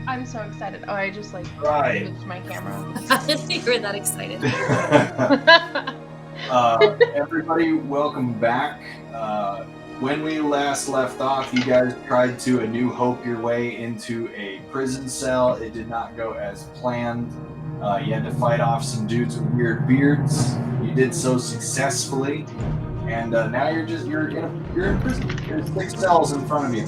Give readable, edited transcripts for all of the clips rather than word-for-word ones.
I'm so excited. Oh, I just moved my camera. You were that excited. Everybody, welcome back. When we last left off, you guys tried to A New Hope your way into a prison cell. It did not go as planned. You had to fight off some dudes with weird beards. You did so successfully, and now you're in prison. There's 6 cells in front of you.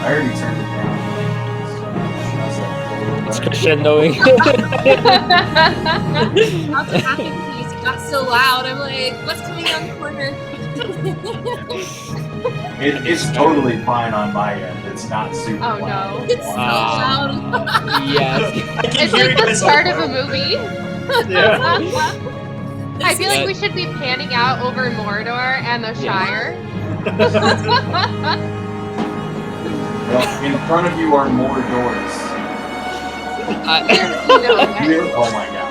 I already turned it down. It's crescendoing. Not the happy piece. It got so loud. I'm like, what's coming on the corner? It's totally fine on my end. It's not super loud. No. It's so loud. Yes. It's like the start of a movie. Yeah. I feel like we should be panning out over Mordor and the Shire. Well, in front of you are more doors. Oh my god.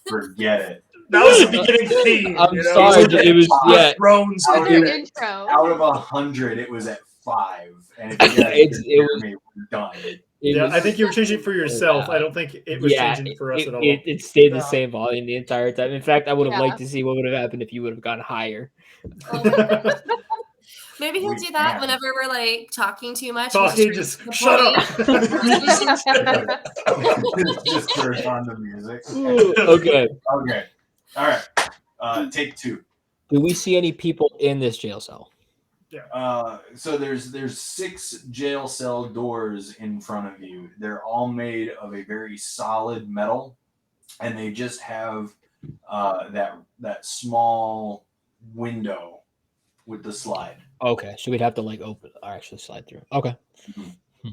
Forget it. That was the beginning theme. I'm sorry. It was Thrones. Out of 100, it was at 5. And if you guys hear me, we're done. I think you were changing it for yourself. I don't think it was changing for us at all. It stayed the same volume the entire time. In fact, I would have liked to see what would have happened if you would have gone higher. Maybe he'll do that whenever we're like talking too much. Just shut up. Just turn on the music. Okay. All right. Take 2. Do we see any people in this jail cell? Yeah. So there's 6 jail cell doors in front of you. They're all made of a very solid metal, and they just have that small window with the slide. Okay, so we'd have to open or actually slide through. Okay. Mm-hmm.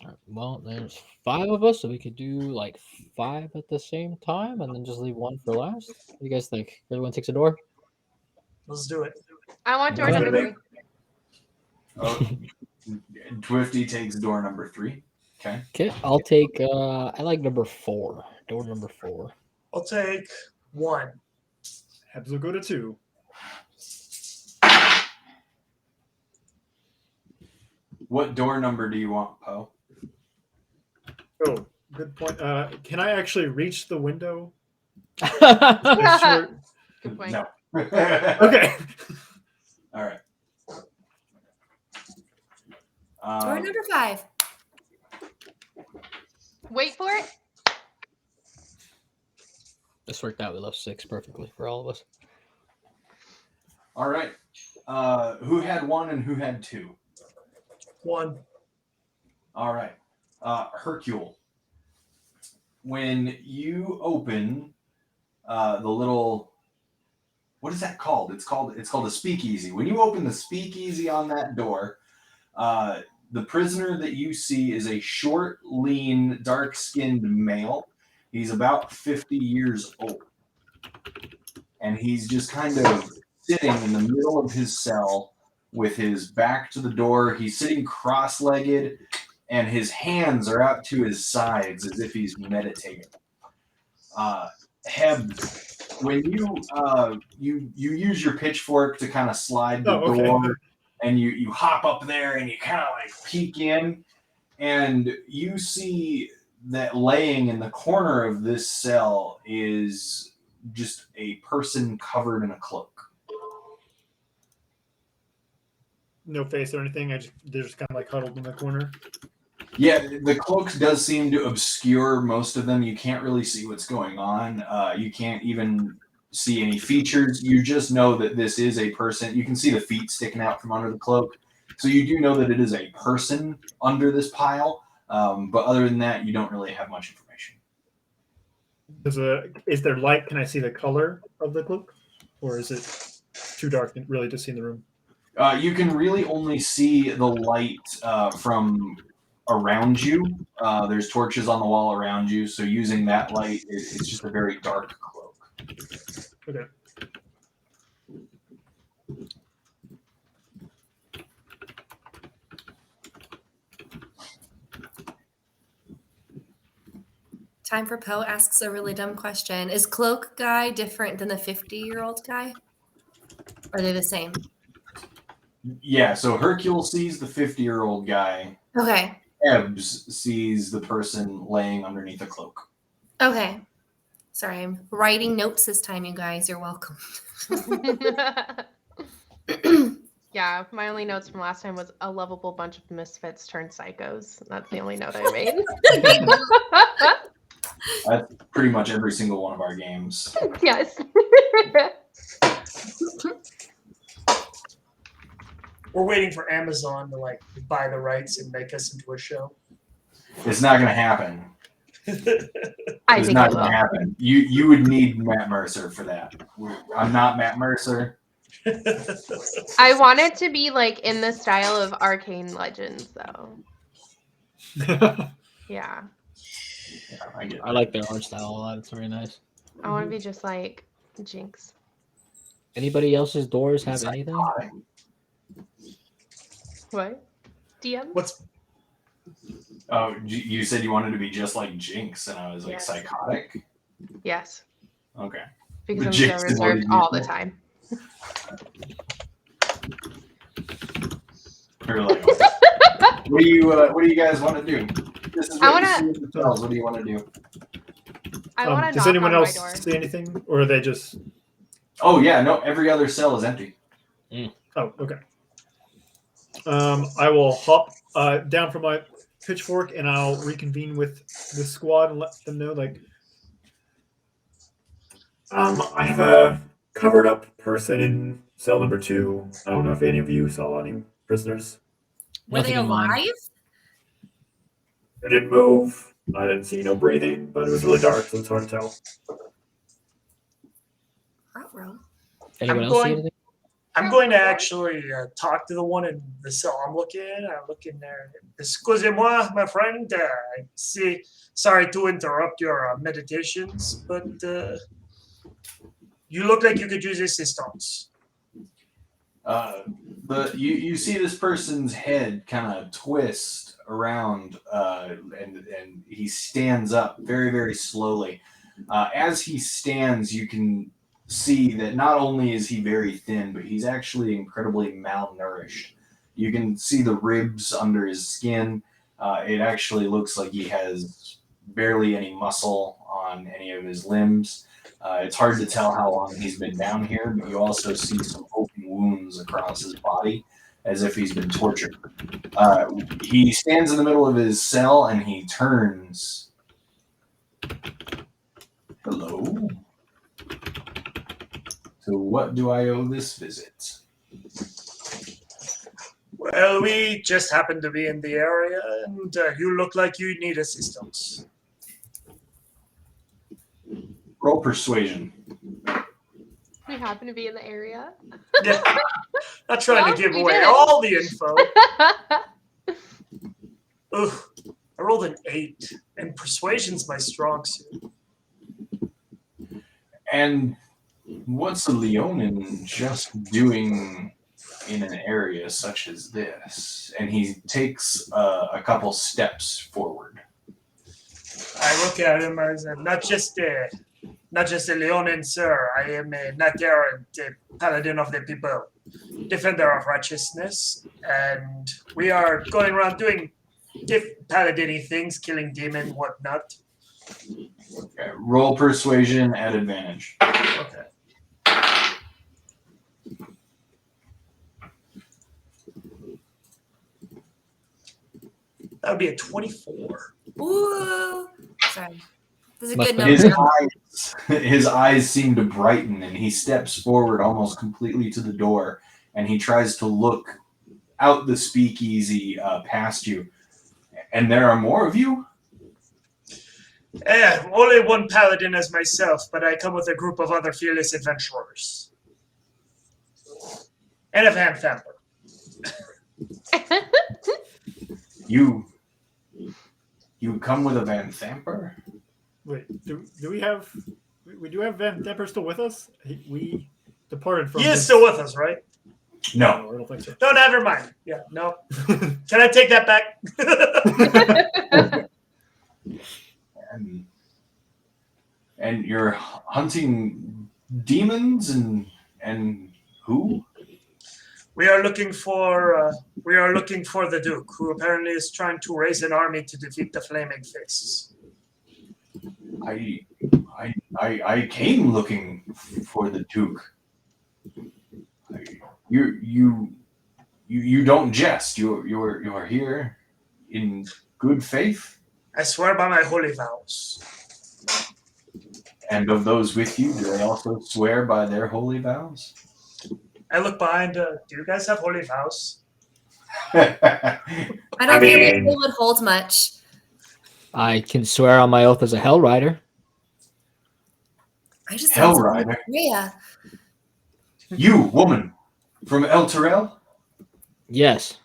All right. Well, there's 5 of us, so we could do 5 at the same time, and then just leave 1 for last. What do you guys think? Everyone takes a door. Let's do it. I want door number 3. Oh, Twifty takes door number 3. Okay. Okay, I'll take. I like number 4. Door number 4. I'll take 1. Hebs will go to 2. What door number do you want, Poe? Oh, good point. Can I actually reach the window? Good point. No. Okay. All right. Door number 5. Wait for it. This worked out. We left 6 perfectly for all of us. All right. Who had 1 and who had 2? 1. All right. Hercule. When you open the little, what is that called? It's called a speakeasy. When you open the speakeasy on that door, the prisoner that you see is a short, lean, dark-skinned male. He's about 50 years old. And he's just kind of sitting in the middle of his cell with his back to the door. He's sitting cross-legged, and his hands are out to his sides as if he's meditating. Heb, when you use your pitchfork to kind of slide the door, and you hop up there and you kind of peek in, and you see that laying in the corner of this cell is just a person covered in a cloak. No face or anything. They're just kind of huddled in the corner. Yeah, the cloak does seem to obscure most of them. You can't really see what's going on. You can't even see any features. You just know that this is a person. You can see the feet sticking out from under the cloak. So you do know that it is a person under this pile. But other than that, you don't really have much information. Is there light? Can I see the color of the cloak? Or is it too dark really to see in the room? You can really only see the light from around you. There's torches on the wall around you, so using that light, it's just a very dark cloak. Okay. Time for Poe asks a really dumb question. Is Cloak Guy different than the 50-year-old guy? Or are they the same? Yeah, so Hercule sees the 50-year-old guy. Okay. Ebbs sees the person laying underneath a cloak. Okay. Sorry, I'm writing notes this time, you guys. You're welcome. Yeah, my only notes from last time was a lovable bunch of misfits turned psychos. That's the only note I made. That's pretty much every single one of our games. Yes. We're waiting for Amazon to like buy the rights and make us into a show. It's not going to happen. I It's think not it going will. to happen. You would need Matt Mercer for that. I'm not Matt Mercer. I want it to be like in the style of Arcane Legends, though. Yeah. Yeah, I get I like their art style a lot. It's very nice. I want to be just like Jinx. Anybody else's doors have anything? Psychotic. What? DM? What's Oh, you said you wanted to be just like Jinx, and I was like, Yes. psychotic? Yes. Okay. Because But I'm Jinx so is what reserved you all the do. time. You're like, okay. What do you guys want to do? This is I what wanna- you see with the tells. What do you want to do? I want to Does knock anyone on else my door. see anything, or are they just? Oh yeah, no. Every other cell is empty. Oh, okay. I will hop down from my pitchfork and I'll reconvene with the squad and let them know, like, I have a covered up person in cell number 2. I don't know if any of you saw any prisoners. Were they Nothing in mind. alive? They didn't move. I didn't see no breathing, but it was really dark, so it's hard to tell. Ruh-roh. Anyone I'm else see going- anything? I'm going to actually talk to the one in the cell I'm looking in. I look in there. Excusez-moi, my friend. Sorry to interrupt your meditations, but you look like you could use assistance. You see this person's head kind of twist around, and he stands up very, very slowly. As he stands, you can see that not only is he very thin, but he's actually incredibly malnourished. You can see the ribs under his skin. It actually looks like he has barely any muscle on any of his limbs. It's hard to tell how long he's been down here, but you also see some open wounds across his body as if he's been tortured. He stands in the middle of his cell and he turns. Hello. To what do I owe this visit? Well, we just happen to be in the area, and you look like you need assistance. Roll persuasion. We happen to be in the area. Yeah. Not trying Well, to give we away did. all the info. Ugh, I rolled an 8, and persuasion's my strong suit. And what's a Leonin just doing in an area such as this? And he takes a couple steps forward. I look at him as not just a Leonin, sir. I am a knight errant, a paladin of the people, defender of righteousness, and we are going around doing paladin-y things, killing demon, whatnot. Okay, roll persuasion at advantage. Okay. That would be a 24. Ooh. Sorry. This is a Must good be- number. His eyes seem to brighten, and he steps forward almost completely to the door, and he tries to look out the speakeasy past you. And there are more of you? Only one paladin as myself, but I come with a group of other fearless adventurers. And a Van Thamper. You come with a Van Thamper? Wait, do we have? We do have Van Depper still with us? We departed from. He is his- still with us, right? No. I don't think so. No, never mind. Yeah, no. Can I take that back? And And you're hunting demons and who? We are looking for the Duke, who apparently is trying to raise an army to defeat the Flaming Fists. I came looking for the Duke. You don't jest. You're here in good faith. I swear by my holy vows. And of those with you, do they also swear by their holy vows? I look behind. Do you guys have holy vows? I don't I think mean- they would hold much. I can swear on my oath as a Hell Rider. I just Hell don't- Rider. Yeah. You, woman, from El Terrell? Yes.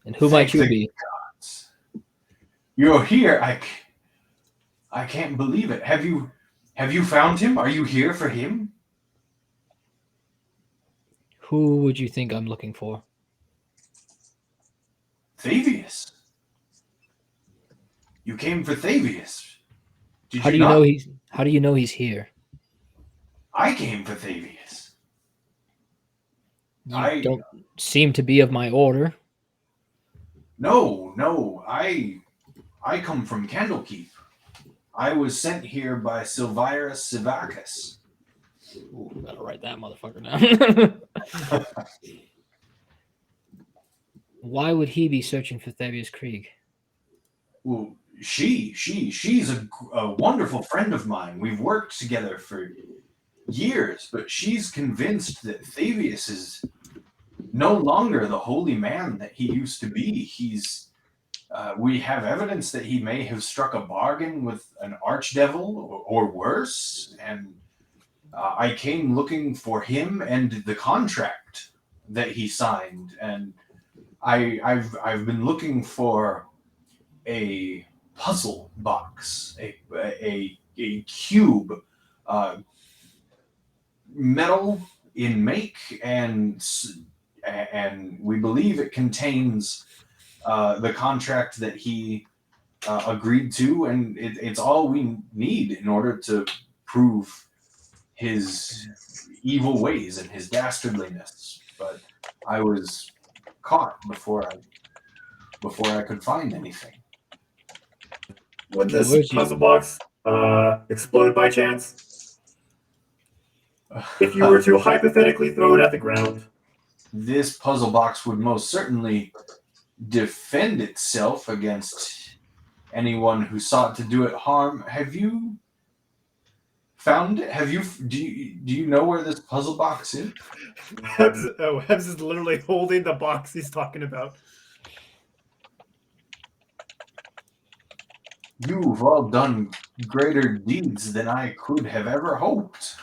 And who might you Thank be? gods. You're here. I can't believe it. Have you found him? Are you here for him? Who would you think I'm looking for? Thavius. You came for Thavius. Did How do you you not? know he's? How do you know he's here? I came for Thavius. You I- don't seem to be of my order. No. I come from Candlekeep. I was sent here by Silvirus Sivacus. Ooh, gotta write that motherfucker down. Why would he be searching for Thavius Krieg? Well, she's a wonderful friend of mine. We've worked together for years, but she's convinced that Thavius is no longer the holy man that he used to be. We have evidence that he may have struck a bargain with an archdevil or worse, and I came looking for him and the contract that he signed, and I've been looking for a puzzle box, a cube, metal in make, and we believe it contains the contract that he agreed to, and it's all we need in order to prove his evil ways and his dastardliness. But I was caught before I could find anything. Would this Where's you- puzzle box explode by chance? If you were to hypothetically throw it at the ground. This puzzle box would most certainly defend itself against anyone who sought to do it harm. Have you found it? Do you know where this puzzle box is? Hebs is literally holding the box he's talking about. You've all done greater deeds than I could have ever hoped.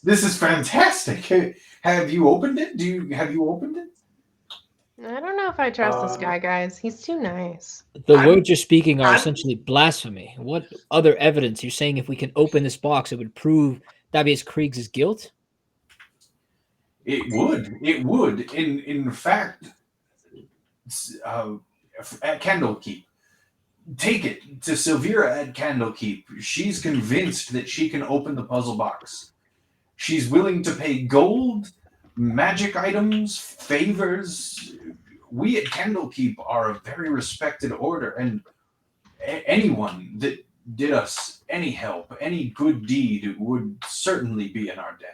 This is fantastic. Have you opened it? Have you opened it? I don't know if I trust this guy, guys. He's too nice. The I'm- words you're speaking are I'm- essentially blasphemy. What other evidence? You're saying if we can open this box, it would prove Thavius Krieg's guilt? It would. In fact, at Candlekeep, take it to Silvira at Candlekeep. She's convinced that she can open the puzzle box. She's willing to pay gold, magic items, favors. We at Candlekeep are a very respected order, and anyone that did us any help, any good deed would certainly be in our debt.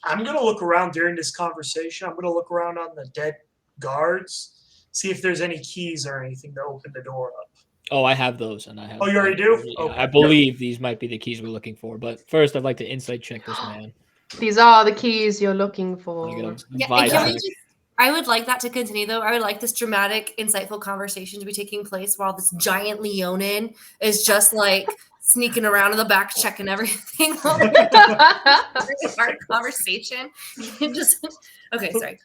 I'm gonna look around during this conversation. I'm gonna look around on the dead guards, see if there's any keys or anything to open the door up. Oh, I have those, and I have. Oh, you already do? Yeah, Okay. I believe these might be the keys we're looking for. But first, I'd like to insight check this man. These are the keys you're looking Can for. I get a Yeah, vibe and can we check? just, I would like that to continue though. I would like this dramatic, insightful conversation to be taking place while this giant Leonin is just like sneaking around in the back, checking everything. Really hard conversation. Just okay, sorry. Go ahead.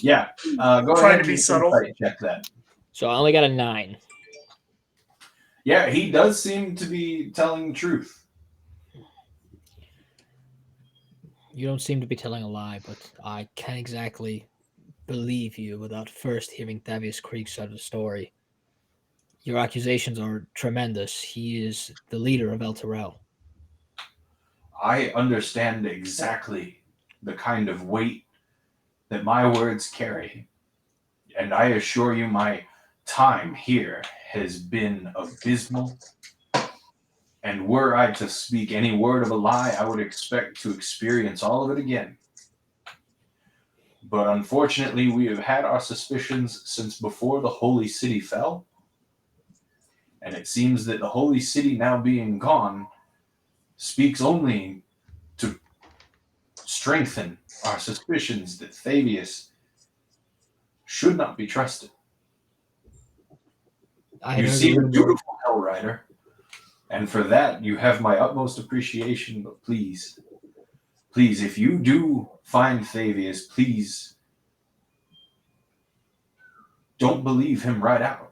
Yeah, go Trying ahead to be and subtle. insight check that. So I only got a 9. Yeah, he does seem to be telling the truth. You don't seem to be telling a lie, but I can't exactly believe you without first hearing Thavius Krieg's side of the story. Your accusations are tremendous. He is the leader of El Terrell. I understand exactly the kind of weight that my words carry. And I assure you, my time here has been abysmal. And were I to speak any word of a lie, I would expect to experience all of it again. But unfortunately, we have had our suspicions since before the holy city fell. And it seems that the holy city now being gone speaks only to strengthen our suspicions that Thavius should not be trusted. I had You heard a seem a rumor. beautiful Hell Rider, and for that you have my utmost appreciation. But please, if you do find Thavius, please don't believe him right out.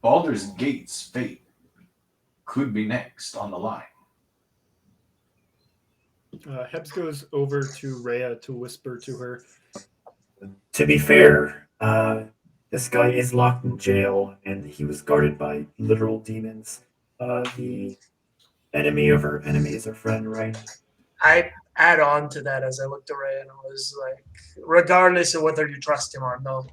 Baldur's Gate's fate could be next on the line. Hebs goes over to Rhea to whisper to her. To be fair, this guy is locked in jail, and he was guarded by literal demons. The enemy of our enemy is our friend, right? I add on to that as I looked away and I was like, regardless of whether you trust him or no,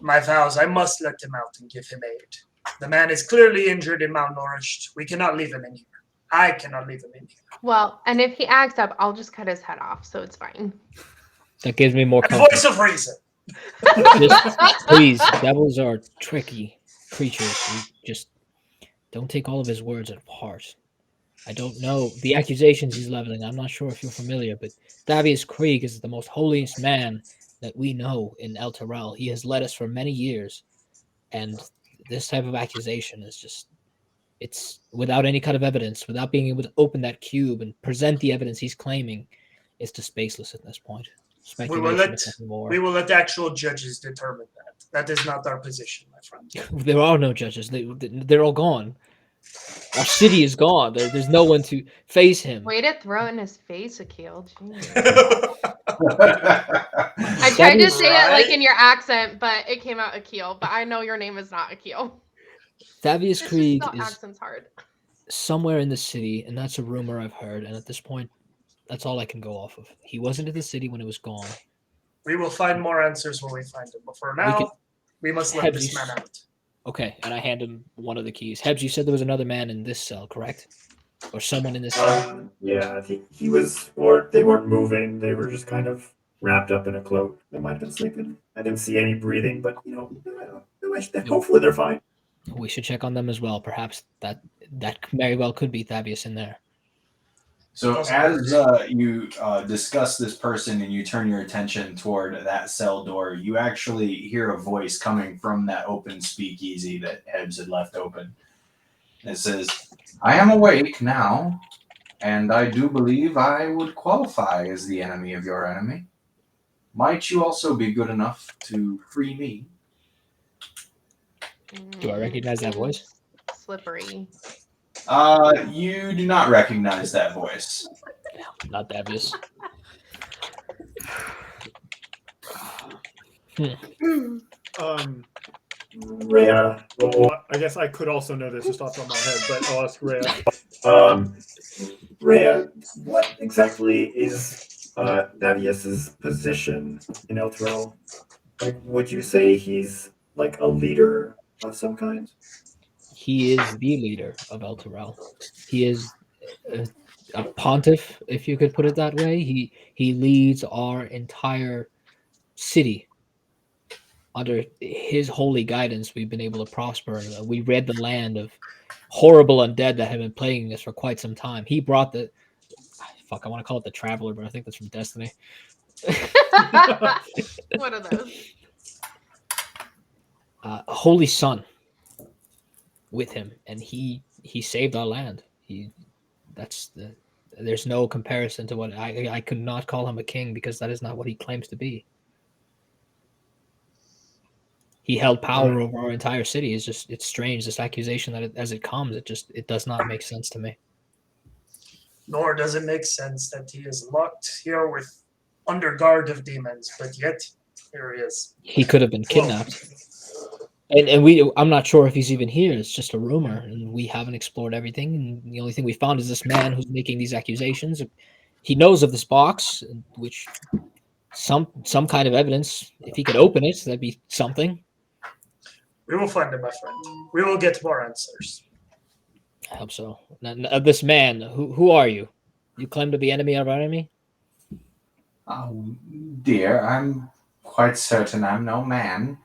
my vows, I must let him out and give him aid. The man is clearly injured and malnourished. We cannot leave him in here. I cannot leave him in here. Well, and if he acts up, I'll just cut his head off, so it's fine. That gives me more A comfort. voice of reason. Just, please, devils are tricky creatures. We just don't take all of his words at heart. I don't know the accusations he's leveling. I'm not sure if you're familiar, but Thavius Krieg is the most holiest man that we know in El Terrell. He has led us for many years, and this type of accusation is just—it's without any kind of evidence, without being able to open that cube and present the evidence he's claiming. It's just baseless at this point. We will Speculation, if nothing more. let actual judges determine that. That is not our position, my friend. There are no judges. They're all gone. Our city is gone. There's no one to face him. Way to throw it in his face, Akil. Jeez. I I tried to is- say it like Right? in your accent, but it came out Akil. But I know your name is not Akil. Thavius It's Krieg just is accent's hard. somewhere in the city, and that's a rumor I've heard. And at this point, that's all I can go off of. He wasn't in the city when it was gone. We will find more answers when we find him. But for now, we must let Have this you- man out. Okay, and I hand him one of the keys. Hebs, you said there was another man in this cell, correct? Or someone in this cell? Yeah, I think he was, or they weren't moving. They were just kind of wrapped up in a cloak. They might have been sleeping. I didn't see any breathing, but hopefully they're fine. We should check on them as well. Perhaps that very well could be Thavius in there. So as you discuss this person and you turn your attention toward that cell door, you actually hear a voice coming from that open speakeasy that Hebs had left open. It says, "I am awake now, and I do believe I would qualify as the enemy of your enemy. Might you also be good enough to free me?" Do I recognize that voice? Slippery. You do not recognize that voice. Not Thavius. Rhea. Well, I guess I could also know this just off the top of my head, but I'll ask Rhea. Rhea, what exactly is Thavius's position in Elthrell? Like, would you say he's like a leader of some kind? He is the leader of El Terrell. He is a pontiff, if you could put it that way. He leads our entire city. Under his holy guidance, we've been able to prosper. We rid the land of horrible undead that have been plaguing us for quite some time. He brought the I want to call it the Traveler, but I think that's from Destiny. What are those? A holy son with him, and he saved our land. There's no comparison to what I could not call him a king, because that is not what he claims to be. He held power over our entire city. It's strange, this accusation that as it comes, it does not make sense to me. Nor does it make sense that he is locked here with under guard of demons, but yet Here he is. He could have been Whoa. kidnapped. And I'm not sure if he's even here. It's just a rumor, and we haven't explored everything. And the only thing we found is this man who's making these accusations. He knows of this box, which some kind of evidence. If he could open it, that'd be something. We will find him, my friend. We will get more answers. I hope so. Now, this man, who are you? You claim to be enemy of our enemy? Oh, dear, I'm quite certain I'm no man.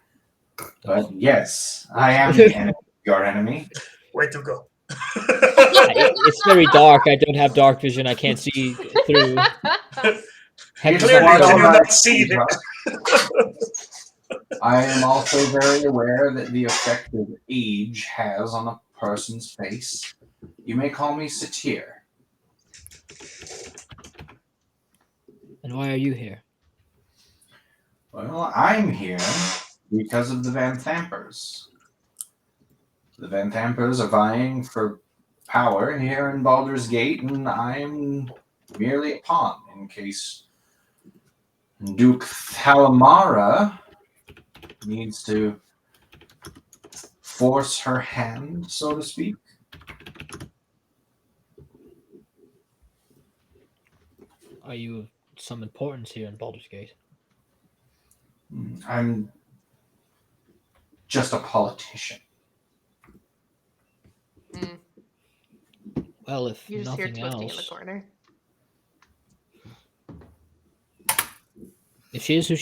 But yes, I am the enemy, your enemy. Way to go. It's very dark. I don't have dark vision. I can't see through. It's Clearly, quite you all do right, not see them. I am also very aware that the effect that age has on a person's face. You may call me Satir. And why are you here? Well, I'm here because of the Van Thampers. The Van Thampers are vying for power here in Baldur's Gate, and I'm merely a pawn in case Duke Thalamara needs to force her hand, so to speak. Are you of some importance here in Baldur's Gate? I'm just a politician. Well, if You just hear nothing twisting in the else, corner. if she is who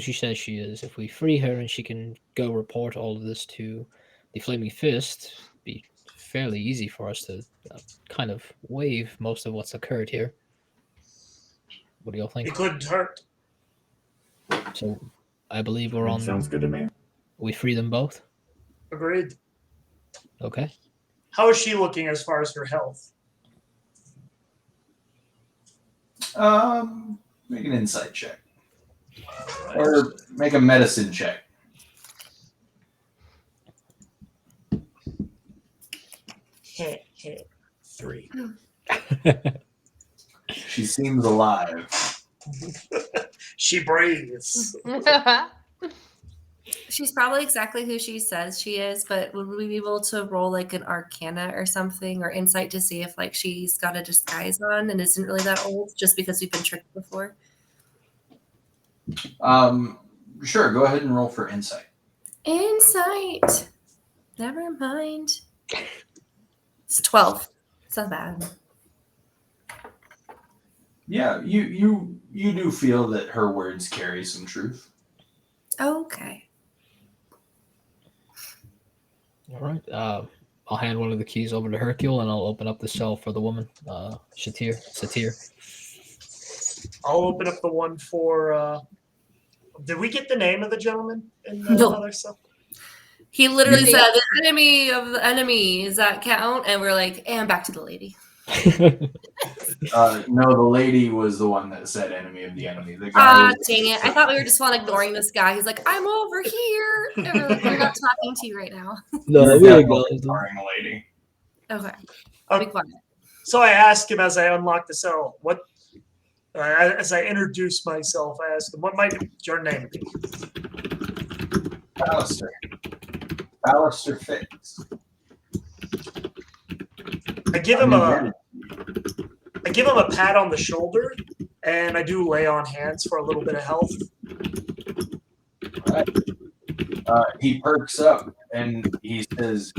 she says she is, if we free her and she can go report all of this to the Flaming Fist, it'd be fairly easy for us to kind of waive most of what's occurred here. What do y'all think? It couldn't hurt. So, I believe we're on. Sounds good to me. We free them both. Agreed. Okay. How is she looking as far as her health? Make an insight check. Or make a medicine check. Three. She seems alive. She breathes. She's probably exactly who she says she is, but would we be able to roll like an arcana or something or insight to see if like she's got a disguise on and isn't really that old just because we've been tricked before? Sure, go ahead and roll for insight. Insight. Never mind. It's 12. It's not bad. Yeah, you do feel that her words carry some truth. Okay. All right. I'll hand one of the keys over to Hercule, and I'll open up the cell for the woman, Satir. I'll open up the one for. Did we get the name of the gentleman in the No. other cell? He literally Yeah. said, "The enemy of the enemy." Does that count? And we're like, and back to the lady. No, the lady was the one that said enemy of the enemy. The guy Ah, was- dang it. I thought we were just fun ignoring this guy. He's like, I'm over here. And we're like, we're not talking to you right now. No, You're we definitely acknowledge them. ignoring the lady. Okay. Okay. Be quiet. So I ask him as I unlock the cell, what? As I introduce myself, I ask him, "What might your name be?" Ballister Fix. I give him a pat on the shoulder, and I do lay on hands for a little bit of health. He perks up and he says,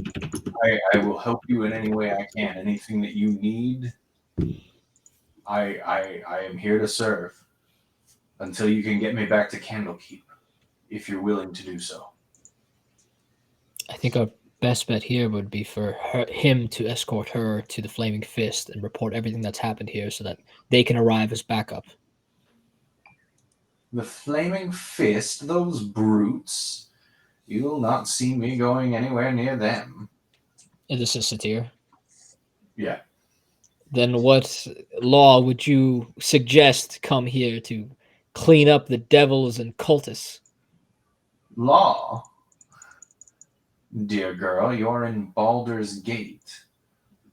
I will help you in any way I can. Anything that you need, I am here to serve until you can get me back to Candlekeep, if you're willing to do so. I think our best bet here would be for him to escort her to the Flaming Fist and report everything that's happened here so that they can arrive as backup. The Flaming Fist, those brutes, you'll not see me going anywhere near them. And this is Satir. Yeah. Then what law would you suggest come here to clean up the devils and cultists? Law? Dear girl, you're in Baldur's Gate.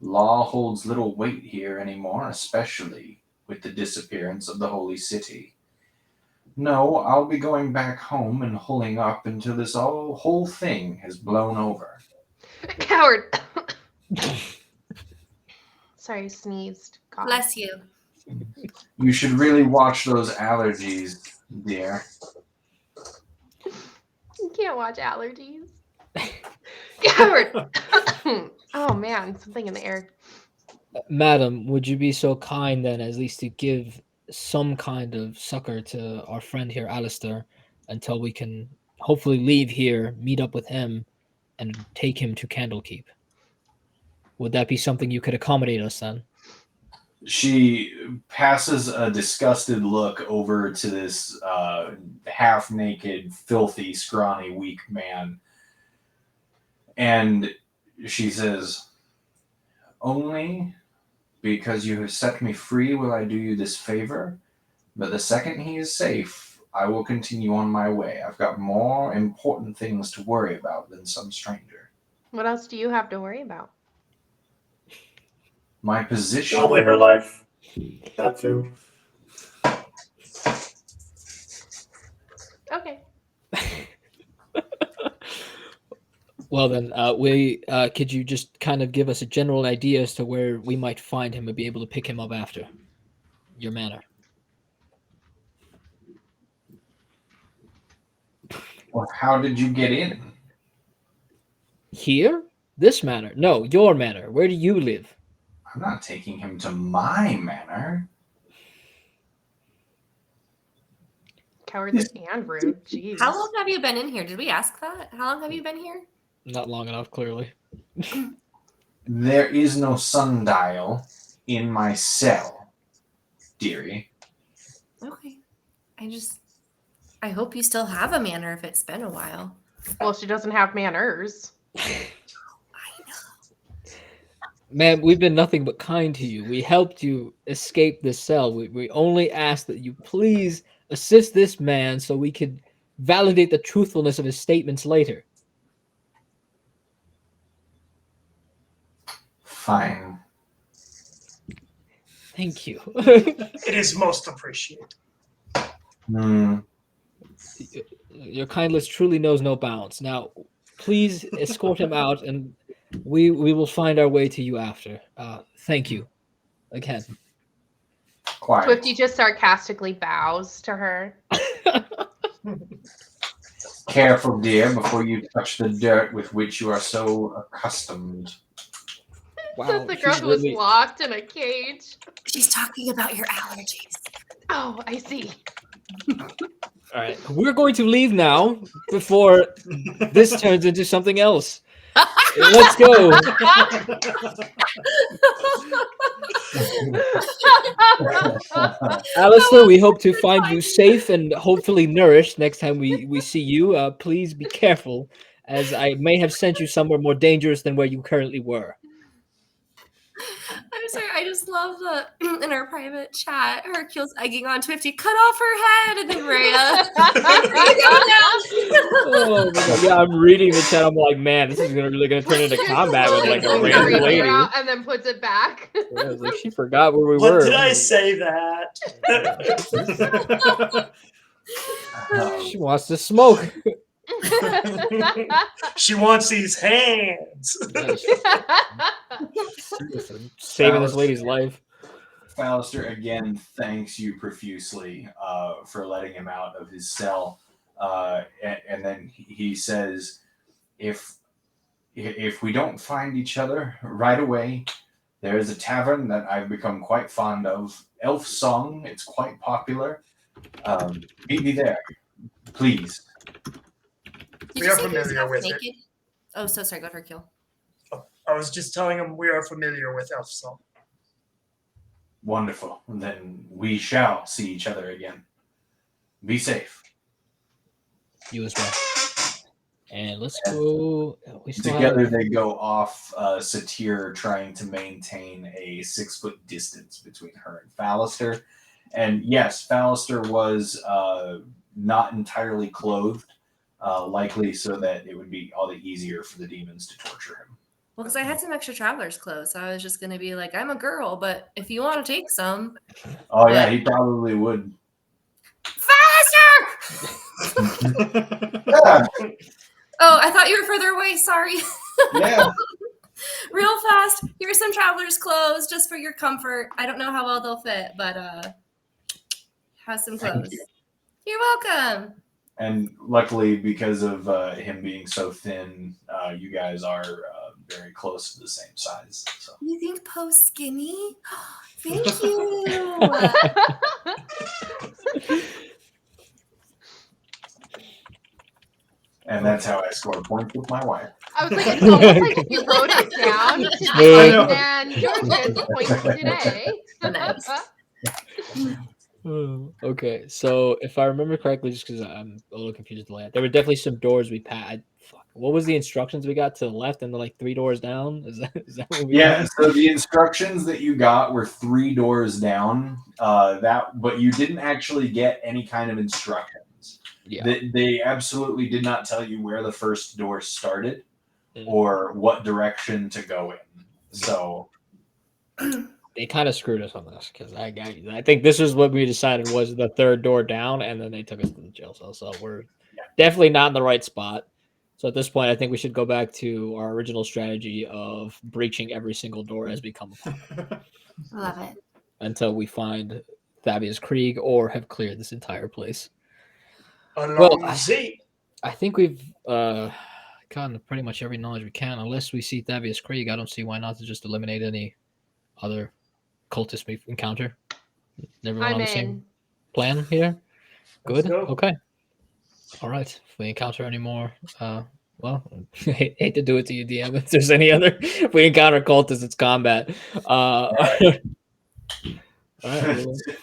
Law holds little weight here anymore, especially with the disappearance of the Holy City. No, I'll be going back home and holing up until this whole thing has blown over. Coward. Sorry, sneezed. Cough. Bless you. You should really watch those allergies, dear. You can't watch allergies. Coward. Oh man, something in the air. Madam, would you be so kind then at least to give some kind of succor to our friend here, Alistair, until we can hopefully leave here, meet up with him, and take him to Candlekeep? Would that be something you could accommodate us then? She passes a disgusted look over to this half-naked, filthy, scrawny, weak man. And she says, "Only because you have set me free will I do you this favor. But the second he is safe, I will continue on my way. I've got more important things to worry about than some stranger. What else do you have to worry about? My position." I'll win her life. That too. Okay. Well then, could you just kind of give us a general idea as to where we might find him and be able to pick him up after your manor? Well, how did you get in? Here? This manor? No, your manor. Where do you live? I'm not taking him to my manor. Cowardly and rude. Jeez. How long have you been in here? Did we ask that? How long have you been here? Not long enough, clearly. There is no sundial in my cell, dearie. Okay. I hope you still have a manor if it's been a while. Well, she doesn't have manners. I know. Ma'am, we've been nothing but kind to you. We helped you escape this cell. We only ask that you please assist this man so we could validate the truthfulness of his statements later. Fine. Thank you. It is most appreciated. Your kindness truly knows no bounds. Now, please escort him out, and we will find our way to you after. Thank you again. Quiet. Swifty just sarcastically bows to her. Careful, dear, before you touch the dirt with which you are so accustomed. Wow, Says the she's girl who was really- locked in a cage. She's talking about your allergies. Oh, I see. All right, we're going to leave now before this turns into something else. Let's go. Alistair, we hope to find you safe and hopefully nourished next time we see you. Please be careful, as I may have sent you somewhere more dangerous than where you currently were. I'm sorry, I just love that in our private chat, Hercule's egging on Twifty, cut off her head, and then Rhea. Oh my God. Yeah, I'm reading the chat. I'm like, man, this is really gonna turn into combat with like a Pulls the random rapier lady. out and then puts it back. Yeah, I was like, she forgot where we What were. did I say that? She wants to smoke. She wants these hands. Saving this lady's life. Fallister again thanks you profusely for letting him out of his cell, and then he says, "If we don't find each other right away, there is a tavern that I've become quite fond of, Elf Song. It's quite popular. Meet me there, please." Did We you are say he was familiar half with it. naked? Oh, so sorry. Go ahead, Hercule. I was just telling him we are familiar with Elf Song. Wonderful. Then we shall see each other again. Be safe. You as well. And let's go. We still Together have, they go off, Satyr trying to maintain a 6-foot distance between her and Fallister. And yes, Fallister was not entirely clothed, likely so that it would be all the easier for the demons to torture him. Well, because I had some extra traveler's clothes, so I was just going to be like, I'm a girl, but if you want to take some. Oh yeah, he probably would. Fallister! Yeah, Oh, I thought you were further away. Sorry. yeah. Real fast. Here's some traveler's clothes just for your comfort. I don't know how well they'll fit, but have some Thank clothes. you. You're welcome. And luckily, because of him being so thin, you guys are very close to the same size. So. You think Poe's skinny? Thank you. And that's how I score points with my wife. I was like, it's almost like she wrote it down to I be know. like, and George gets points today. Nice. Okay, so if I remember correctly, just because I'm a little confused with the layout, there were definitely some doors we passed. What was the instructions we got to the left and like 3 doors down? Is that what we Yeah, had? so the instructions that you got were 3 doors down. But you didn't actually get any kind of instructions. Yeah. They absolutely did not tell you where the first door started Mm. or what direction to go in. So They kind of screwed us on this because I think this is what we decided was the 3rd door down, and then they took us to the jail cell. So we're definitely not in the right spot. So at this point, I think we should go back to our original strategy of breaching every single door as we come upon Love it. until we find Thavius Krieg or have cleared this entire place. Allons-y. I think we've gotten pretty much every knowledge we can. Unless we see Thavius Krieg, I don't see why not to just eliminate any other cultists we encounter. Everyone I'm on the same in. plan here? Let's Good. go. Okay. All right. If we encounter any more, well, hate to do it to you, DM. If there's any other, if we encounter cultists, it's combat. All right.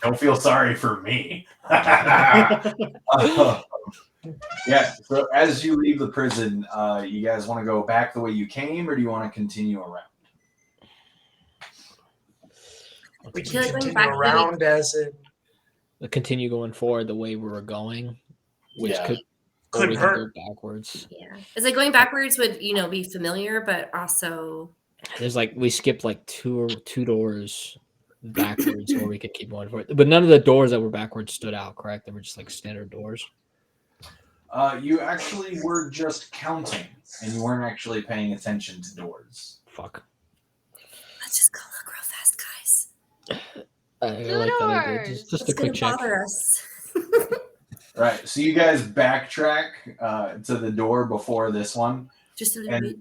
don't feel sorry for me. Yeah, so as you leave the prison, you guys want to go back the way you came, or do you want to continue around? We feel can like going continue back to the way- around as in Continue going forward the way we were going, which Yeah. could or Couldn't we could hurt. go backwards. Yeah. It's like going backwards would, be familiar, but also There's like we skipped like two doors backwards, or we could keep going forward. But none of the doors that were backwards stood out. Correct? They were just like standard doors. You actually were just counting, and you weren't actually paying attention to doors. Fuck. let's just go look real fast, guys. I like that idea. Just It's a quick gonna check. bother us. Right, so you guys backtrack to the door before this one. Just a little And bit.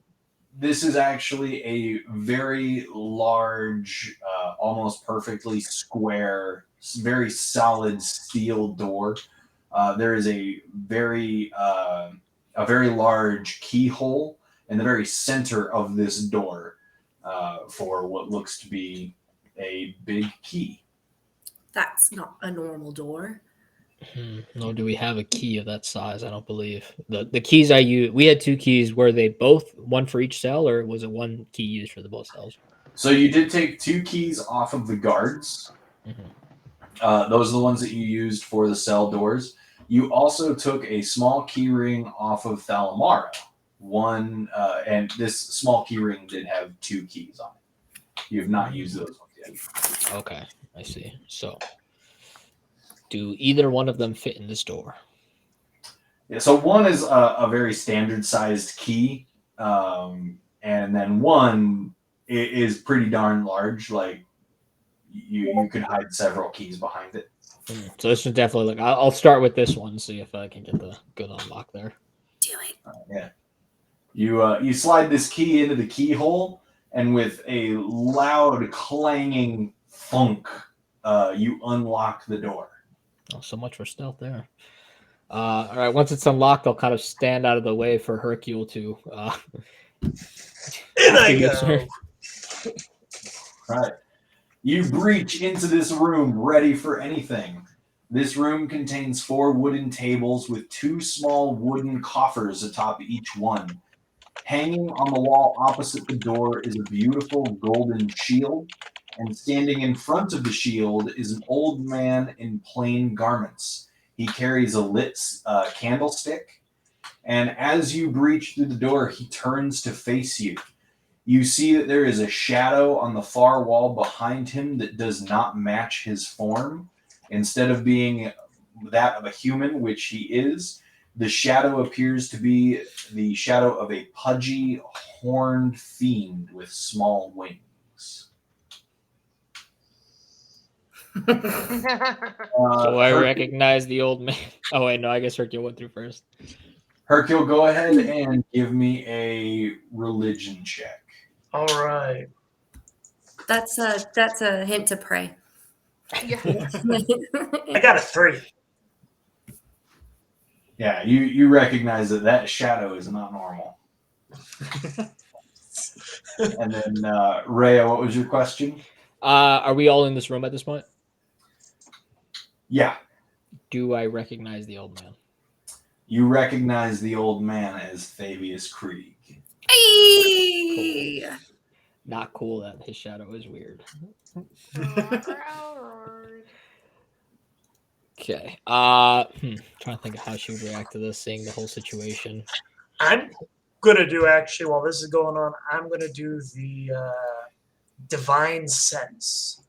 this is actually a very large, almost perfectly square, very solid steel door. There is a very large keyhole in the very center of this door for what looks to be a big key. That's not a normal door. No, do we have a key of that size? I don't believe. The keys I used, we had 2 keys. Were they both one for each cell, or was it one key used for the both cells? So you did take 2 keys off of the guards. Those are the ones that you used for the cell doors. You also took a small key ring off of Thalamara. One, and this small key ring did have 2 keys on it. You have not used those ones yet. Okay, I see. So, do either one of them fit in this door? Yeah, so one is a very standard sized key, and then one is pretty darn large. Like you could hide several keys behind it. So this is definitely like I'll start with this one, see if I can get the good unlock there. Do it. Yeah. You slide this key into the keyhole, and with a loud clanging thunk, you unlock the door. Oh, so much for stealth there. All right, once it's unlocked, I'll kind of stand out of the way for Hercule to. In I do go. this. Right. You breach into this room ready for anything. This room contains 4 wooden tables with 2 small wooden coffers atop each one. Hanging on the wall opposite the door is a beautiful golden shield, and standing in front of the shield is an old man in plain garments. He carries a lit candlestick, and as you breach through the door, he turns to face you. You see that there is a shadow on the far wall behind him that does not match his form. Instead of being that of a human, which he is. The shadow appears to be the shadow of a pudgy, horned fiend with small wings. So I recognize the old man. Oh wait, no, I guess Hercule went through first. Hercule, go ahead and give me a religion check. All right. That's a hint to pray. Yeah. I got a 3. Yeah, you recognize that shadow is not normal. And then, Rhea, what was your question? Are we all in this room at this point? Yeah, Do I recognize the old man? you recognize the old man as Fabius Krieg. Hey! Not cool that his shadow is weird. Okay. Trying to think of how she would react to this, seeing the whole situation. I'm gonna do actually while this is going on. I'm gonna do the divine sense,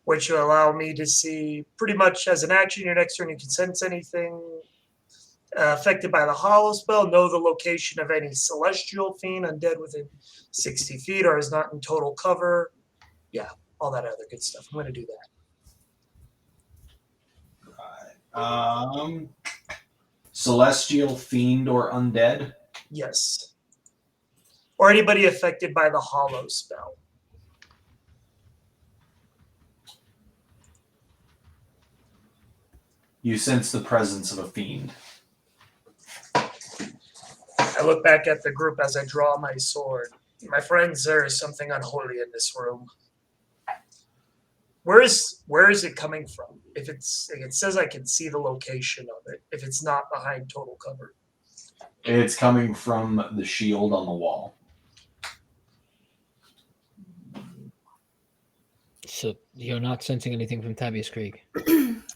which will allow me to see pretty much as an action your next turn. You can sense anything affected by the hollow spell, know the location of any celestial fiend undead within 60 feet or is not in total cover. Yeah, all that other good stuff. I'm gonna do that. Celestial, fiend, or undead? Yes. Or anybody affected by the hollow spell. You sense the presence of a fiend. I look back at the group as I draw my sword. My friends, there is something unholy in this room. Where is it coming from? If it says I can see the location of it, if it's not behind total cover. It's coming from the shield on the wall. So you're not sensing anything from Tavius Krieg?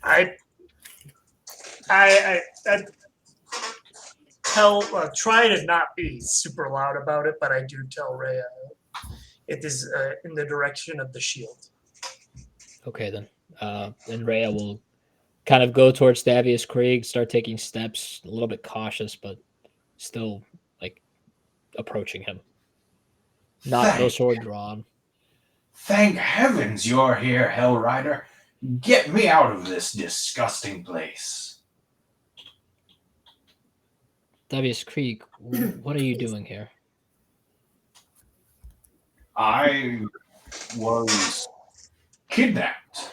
I try to not be super loud about it, but I do tell Rhea it is in the direction of the shield. Okay, then. Then Rhea will kind of go towards Tavius Krieg, start taking steps, a little bit cautious, but still like approaching him. No sword drawn. Thank heavens you're here, Hell Rider. Get me out of this disgusting place. Tavius Krieg, what are you doing here? I was kidnapped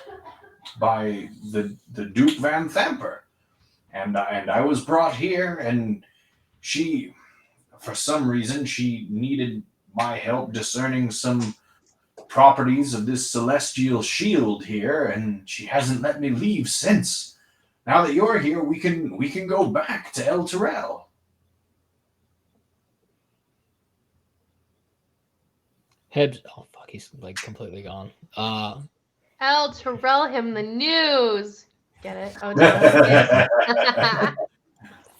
by the Duke Van Thamper, and I was brought here, and she, for some reason, she needed my help discerning some properties of this celestial shield here, and she hasn't let me leave since. Now that you're here, we can go back to El Terrell. Hebs. Oh fuck, he's like completely gone. El Terrell him the news. Get it? Oh, no.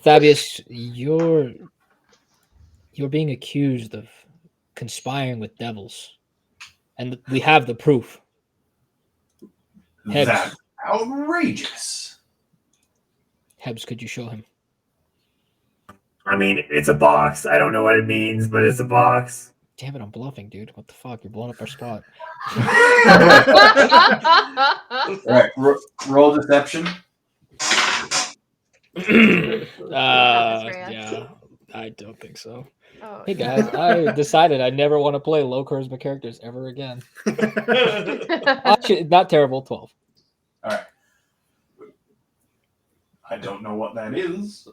Fabius, you're being accused of conspiring with devils, and we have the proof. Hebs. That's outrageous. Hebs, could you show him? I mean, it's a box. I don't know what it means, but it's a box. Damn it, I'm bluffing, dude. What the fuck? You're blowing up our spot. All right, roll deception. Yeah, I don't think so. Oh, Hey guys, I decided I never want to play low charisma characters ever again. Actually, not terrible. 12. All right. I don't know what that is.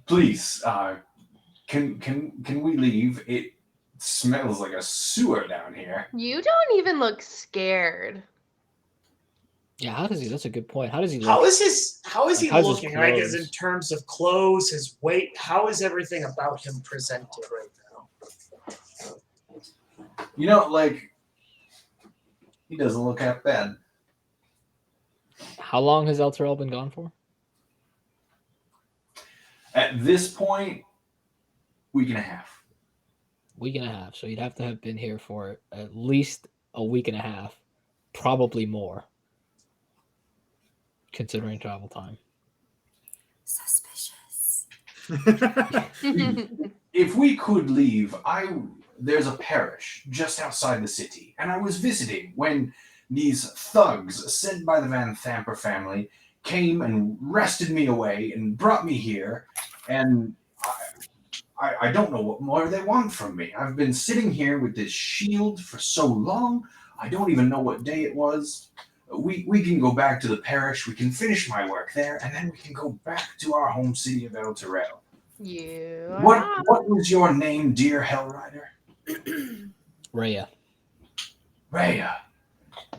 Please, can we leave? It smells like a sewer down here. You don't even look scared. Yeah, how does he? That's a good point. How does he look? How is he How's his looking? Like, is in clothes? terms of clothes, his weight, how is everything about him presented right now? You know, like, he doesn't look half bad. How long has El Terrell been gone for? At this point, week and a half. Week and a half. So you'd have to have been here for at least a week and a half. probably more, considering travel time. Suspicious. If we could leave, there's a parish just outside the city, and I was visiting when these thugs sent by the Van Thamper family came and wrested me away and brought me here, and I don't know what more they want from me. I've been sitting here with this shield for so long, I don't even know what day it was. We can go back to the parish, we can finish my work there, and then we can go back to our home city of El Terrell. What was your name, dear Hell Rider? Rhea. Rhea.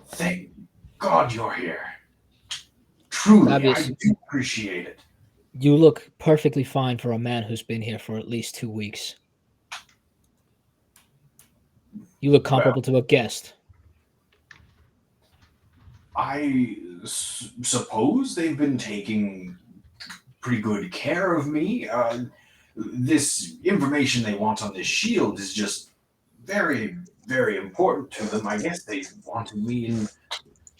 Thank God you're here. Truly, Fabius. I do appreciate it. You look perfectly fine for a man who's been here for at least 2 weeks. You look comparable to a guest. I suppose they've been taking pretty good care of me. This information they want on this shield is just very, very important to them. I guess they wanted me in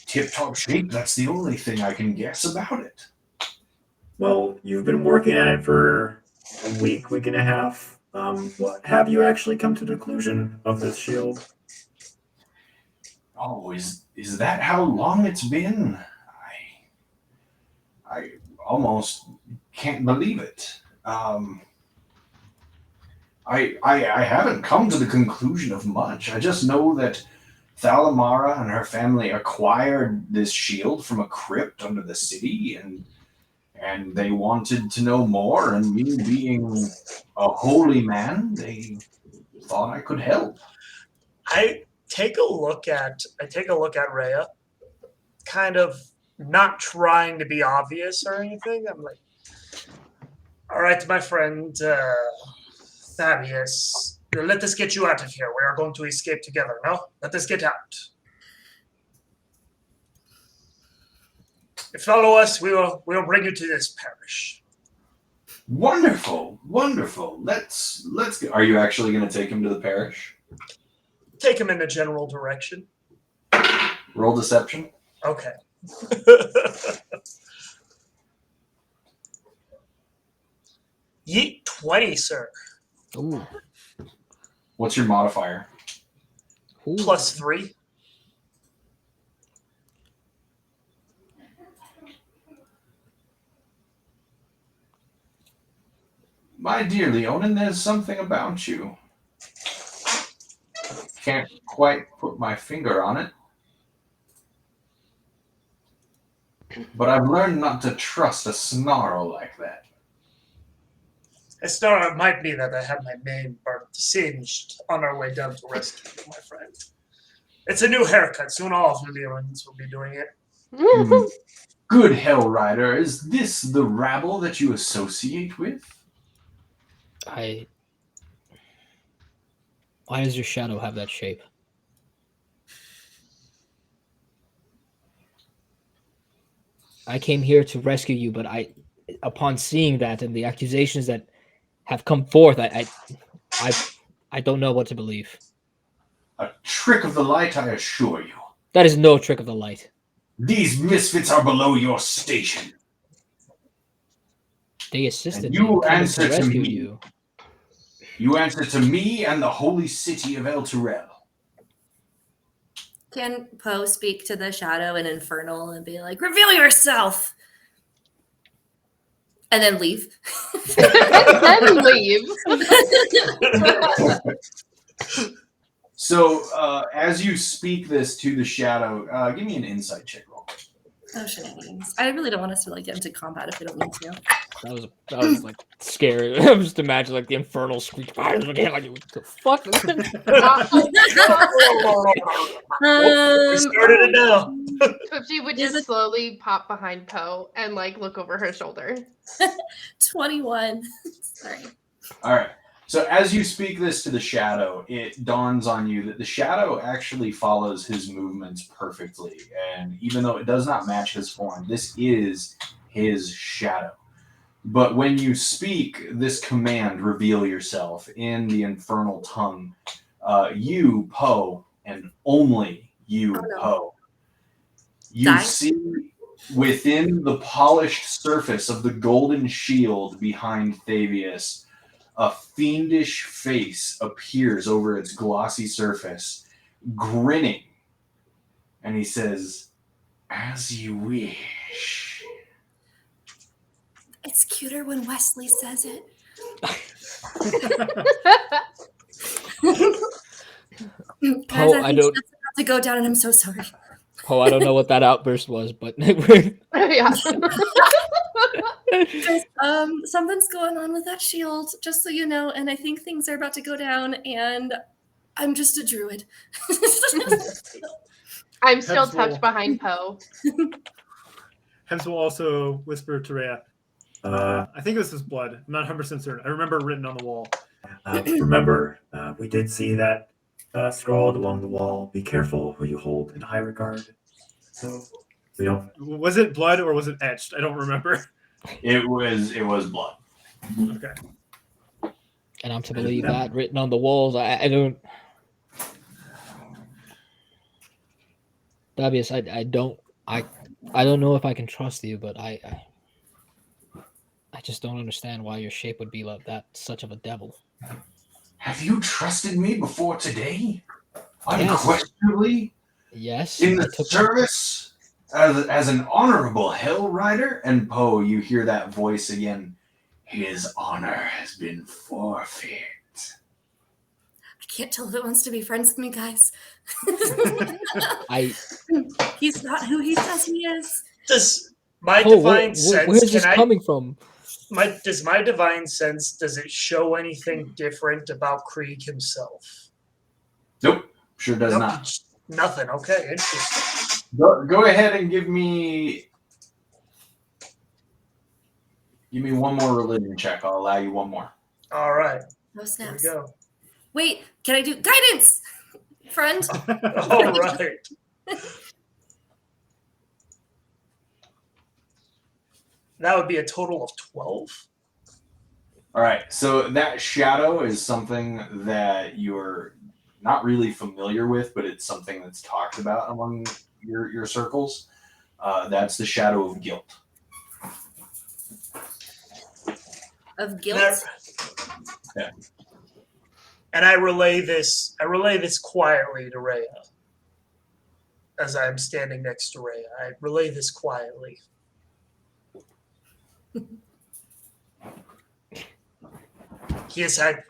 tip-top shape. That's the only thing I can guess about it. Well, you've been working at it for a week and a half. What have you actually come to the conclusion of this shield? Oh, is that how long it's been? I almost can't believe it. I haven't come to the conclusion of much. I just know that Thalamara and her family acquired this shield from a crypt under the city, and they wanted to know more, and me being a holy man, they thought I could help. I take a look at Rhea, kind of not trying to be obvious or anything. I'm like, all right, my friend Thaddeus, let us get you out of here. We are going to escape together. No, let us get out. If you follow us, we'll bring you to this parish. Wonderful, wonderful. Let's go. Are you actually going to take him to the parish? Take him in the general direction. Roll deception. Okay. Yeet 20, sir. Ooh. What's your modifier? Ooh. +3. My dear Leonin, there's something about you. Can't quite put my finger on it. But I've learned not to trust a snarl like that. I thought it might be that I had my mane burnt singed on our way down to rescue you, my friend. It's a new haircut. Soon all of the Leonins will be doing it. Good Hell Rider, is this the rabble that you associate with? Why does your shadow have that shape? I came here to rescue you, but upon seeing that and the accusations that have come forth, I don't know what to believe. A trick of the light, I assure you. That is no trick of the light. These misfits are below your station. They assisted And me you in coming answer to to rescue me. you. You answer to me and the holy city of El Terrell. Can Poe speak to the shadow in Infernal and be like, reveal yourself? And then leave. And leave. So, as you speak this to the shadow, give me an insight check roll. Oh, shenanigans. I really don't want us to get into combat if we don't need to. That was like scary. I just imagine like the infernal screech. Like, what the fuck? We started it now. But she would just slowly pop behind Poe and look over her shoulder. 21. Sorry. All right. So as you speak this to the shadow, it dawns on you that the shadow actually follows his movements perfectly. And even though it does not match his form, this is his shadow. But when you speak this command, reveal yourself, in the infernal tongue, you, Poe, and only you, Poe, You Die? see within the polished surface of the golden shield behind Thavius, a fiendish face appears over its glossy surface, grinning. And he says, "As you wish." It's cuter when Wesley says it. Guys, I think don't- that's about to go down, and I'm so sorry. Poe, I don't know what that outburst was, but Yeah. Guys, something's going on with that shield, just so you know, and I think things are about to go down, and I'm just a druid. I'm still Hems will- tucked behind Poe. Hems will also whisper to Rhea. I think this is blood. I'm not 100% certain. I remember it written on the wall. Remember, we did see that scrawled along the wall. Be careful who you hold in high regard. So we don't. Was it blood or was it etched? I don't remember. It was blood. Okay. and I'm to believe that written on the walls. I don't. Davius, I don't know if I can trust you, but I just don't understand why your shape would be like that, such of a devil. Have you trusted me before today? Yes. Unquestionably? Yes. In I the took- service? As an honorable Hell Rider? And Poe, you hear that voice again. His honor has been forfeit. I can't tell if it wants to be friends with me, guys. I He's not who he says he is. Does my Poe, divine sense? where's this can I? coming from? Does my divine sense? Does it show anything different about Krieg himself? Nope, sure does Nope, not. Nothing. Okay, interesting. Go ahead and give me one more religion check. I'll allow you one more. All right, No here we snaps. go. Wait, can I do guidance, friend? All right. That would be a total of 12. All right, so that shadow is something that you're not really familiar with, but it's something that's talked about among your circles. That's the shadow of guilt. Of guilt? Yeah. And I relay this quietly to Rhea. As I'm standing next to Rhea, I relay this quietly. He has had,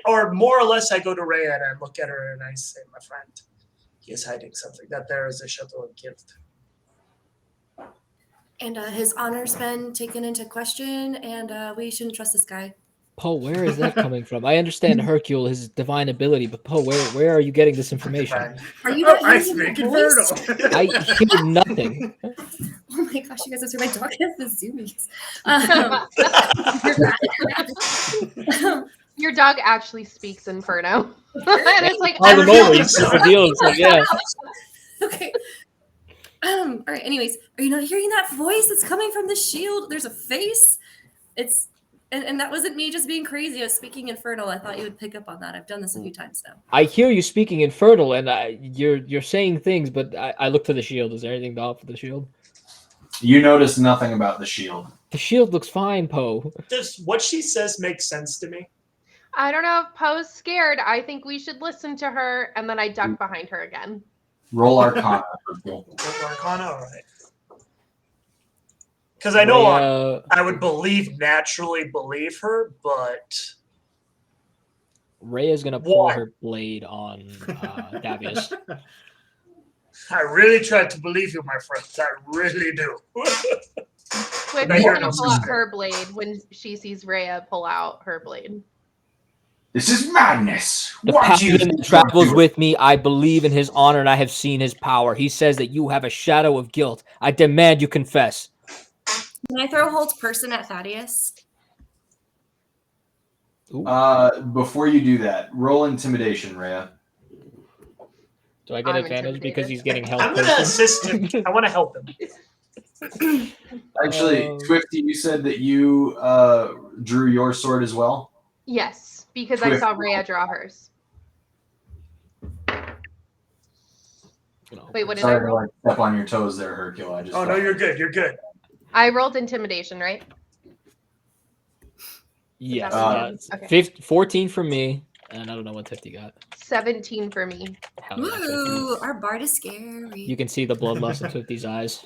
or more or less, I go to Rhea and I look at her and I say, "My friend, he is hiding something. That there is a shadow of guilt." And his honor's been taken into question, and we shouldn't trust this guy. Poe, where is that coming from? I understand Hercule, his divine ability, but Poe, where are you getting this information? Fine. Are you Oh, not I hearing speak that voice? infernal. I hear nothing. Oh my gosh, you guys, that's where my dog has the zoomies. Your dog actually speaks Inferno. And it's like, All the every- moment, he's just revealed himself, yeah. Okay. All right. Anyways, are you not hearing that voice that's coming from the shield? There's a face. It's and that wasn't me just being crazy. I was speaking infernal. I thought you would pick up on that. I've done this a few times now. I hear you speaking infernal, and you're saying things, but I look to the shield. Is there anything to offer the shield? You notice nothing about the shield. The shield looks fine, Poe. Does what she says make sense to me? I don't know if Poe's scared. I think we should listen to her, and then I duck behind her again. Roll Arcana. Hercule. Arcana, all right. Because I know I would naturally believe her, but Rhea's gonna pull What? her blade on Davius. I really tried to believe you, my friends. I really do. Quick, I she's hear gonna no pull out sister. her blade when she sees Rhea pull out her blade. This is madness. The What do you paladin think that travels you're with me, I believe in his honor, and I have seen his power. He says that you have a shadow of guilt. I demand you confess. Can I throw Holt's person at Thaddeus? Ooh, Before you do that, roll intimidation, Rhea. do I get I'm advantage because intimidated. he's getting help? I'm going to assist him. I want to help him. Actually, Twifty, you said that you drew your sword as well. Yes, because I saw Rhea draw hers. Wait, what did I Sorry to roll? like step on your toes there, Hercule. I just Oh no, felt you're like- good. You're good. I rolled intimidation, right? Yes. That's okay. 14 from me, and I don't know what 50 got. 17 for me. Hell yeah, 50. Ooh, our bard is scary. You can see the bloodlust in 50's eyes.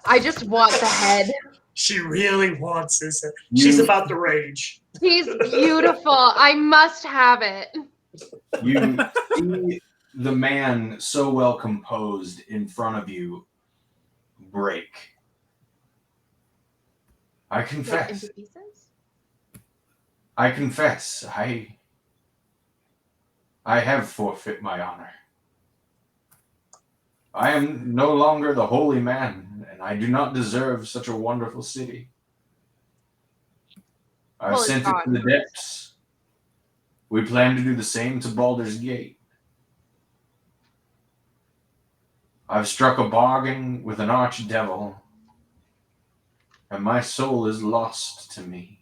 I just want the head. She really wants this. She's You- about to rage. He's beautiful. I must have it. You see the man so well composed in front of you break. I Like confess. into pieces? I confess. I have forfeit my honor. I am no longer the holy man, and I do not deserve such a wonderful city. I've Well, it's sent it to gone. the depths. We plan to do the same to Baldur's Gate. I've struck a bargain with an archdevil, and my soul is lost to me.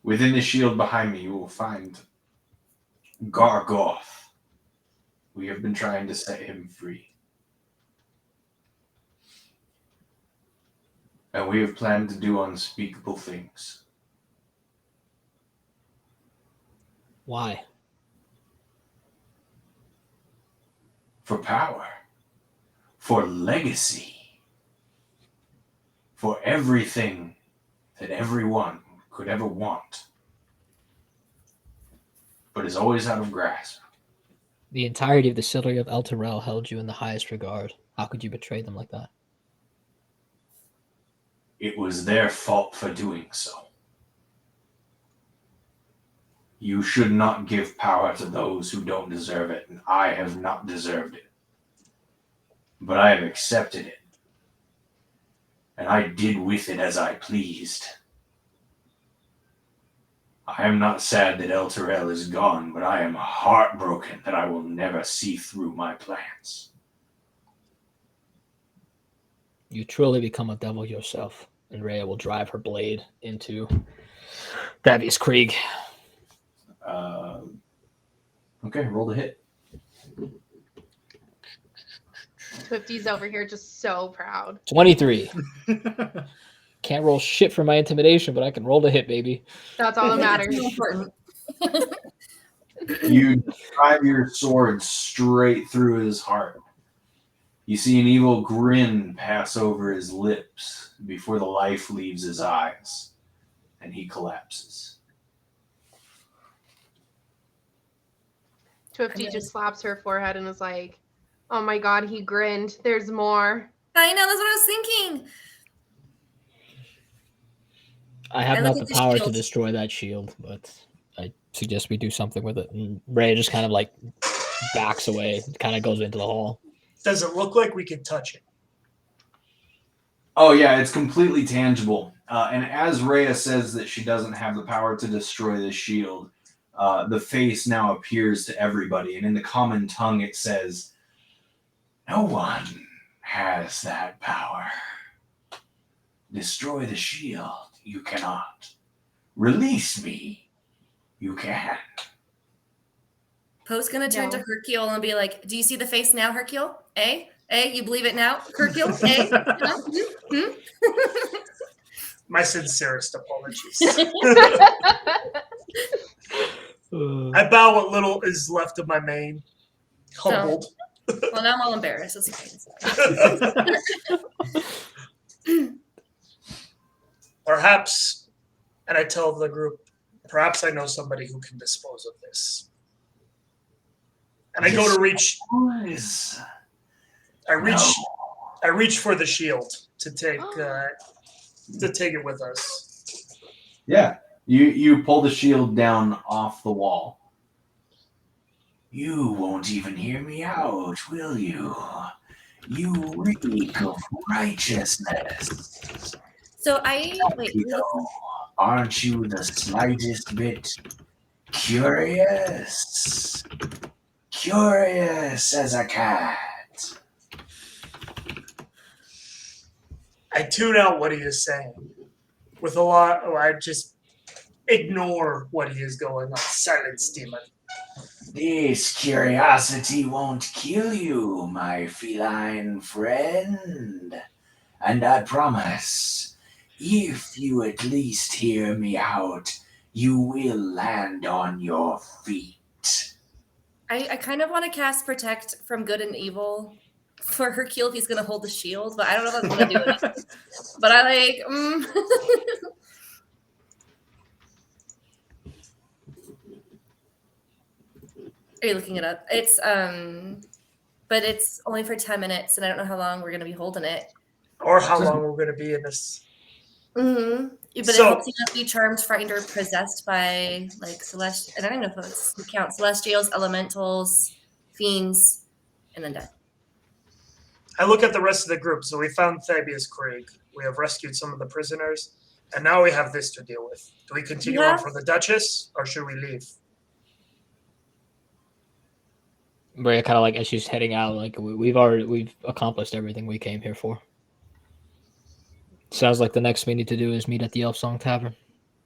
Within the shield behind me, you will find Gargauth. We have been trying to set him free. And we have planned to do unspeakable things. Why? For power. For legacy. For everything that everyone could ever want. But is always out of grasp. The entirety of the city of El Terrell held you in the highest regard. How could you betray them like that? It was their fault for doing so. You should not give power to those who don't deserve it, and I have not deserved it. But I have accepted it. And I did with it as I pleased. I am not sad that El Terrell is gone, but I am heartbroken that I will never see through my plans. You truly become a devil yourself, and Rhea will drive her blade into Thaddeus Krieg. Okay, roll the hit. 50's over here just so proud. 23. Can't roll shit for my intimidation, but I can roll the hit, baby. That's all that matters. That's important. You drive your sword straight through his heart. You see an evil grin pass over his lips before the life leaves his eyes, and he collapses. 50 just slaps her forehead and is like, oh my god, he grinned. There's more. I know, that's what I was thinking. I have I not look the at the power to shield. destroy that shield, but I suggest we do something with it. And Rhea just kind of like backs away, kind of goes into the hall. Does it look like we can touch it? Oh yeah, it's completely tangible. And as Rhea says that she doesn't have the power to destroy the shield, the face now appears to everybody, and in the common tongue it says, "No one has that power. Destroy the shield, you cannot. Release me, you can." Poe's gonna turn No. to Hercule and be like, "Do you see the face now, Hercule? Eh? Eh? You believe it now, Hercule? Eh? Hmm? My sincerest apologies. Uh, I bow what little is left of my mane. Humbled. Well, now I'm all embarrassed. It's fine. Perhaps, and I tell the group, perhaps I know somebody who can dispose of this. And I go to reach. Yes. I reach. No. I reach for the shield to take it with us. Yeah, you pull the shield down off the wall. You won't even hear me out, will you? You reek of righteousness. So I wait. Aren't you the slightest bit curious? Curious as a cat. I tune out what he is saying. With a lot, I just ignore what he is going on. Silence, demon. This curiosity won't kill you, my feline friend. And I promise, if you at least hear me out, you will land on your feet. I kind of want to cast Protect from Good and Evil for Hercule if he's going to hold the shield, but I don't know if that's going to do anything. But I like. Are you looking it up? It's but it's only for 10 minutes, and I don't know how long we're going to be holding it. Or how long we're going to be in this. Mm-hmm. But So- it helps you not be charmed, frightened, or possessed by like celestial. I don't even know if it's count celestials, elementals, fiends, and then death. I look at the rest of the group. So we found Fabius Krieg. We have rescued some of the prisoners. And now we have this to deal with. Do we continue on for the Duchess, or should we leave? Rhea kind of like as she's heading out, like we've accomplished everything we came here for. Sounds like the next we need to do is meet at the Elf Song Tavern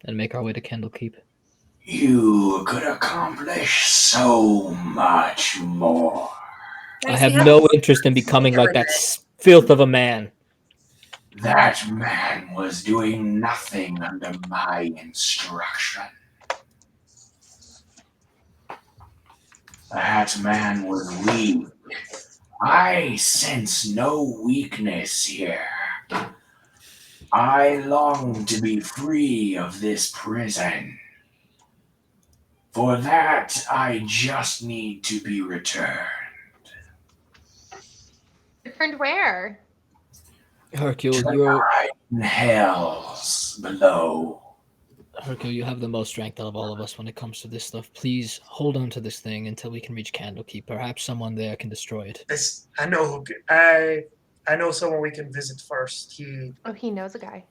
and make our way to Candlekeep. You could accomplish so much more. I have no interest in becoming like that filth of a man. That man was doing nothing under my instruction. That man was weak. I sense no weakness here. I long to be free of this prison. For that, I just need to be returned. Returned where? Hercule, To you're the in hells below. Hercule, you have the most strength out of all of us when it comes to this stuff. Please hold on to this thing until we can reach Candlekeep. Perhaps someone there can destroy it. This I know who. I know someone we can visit first. He knows a guy.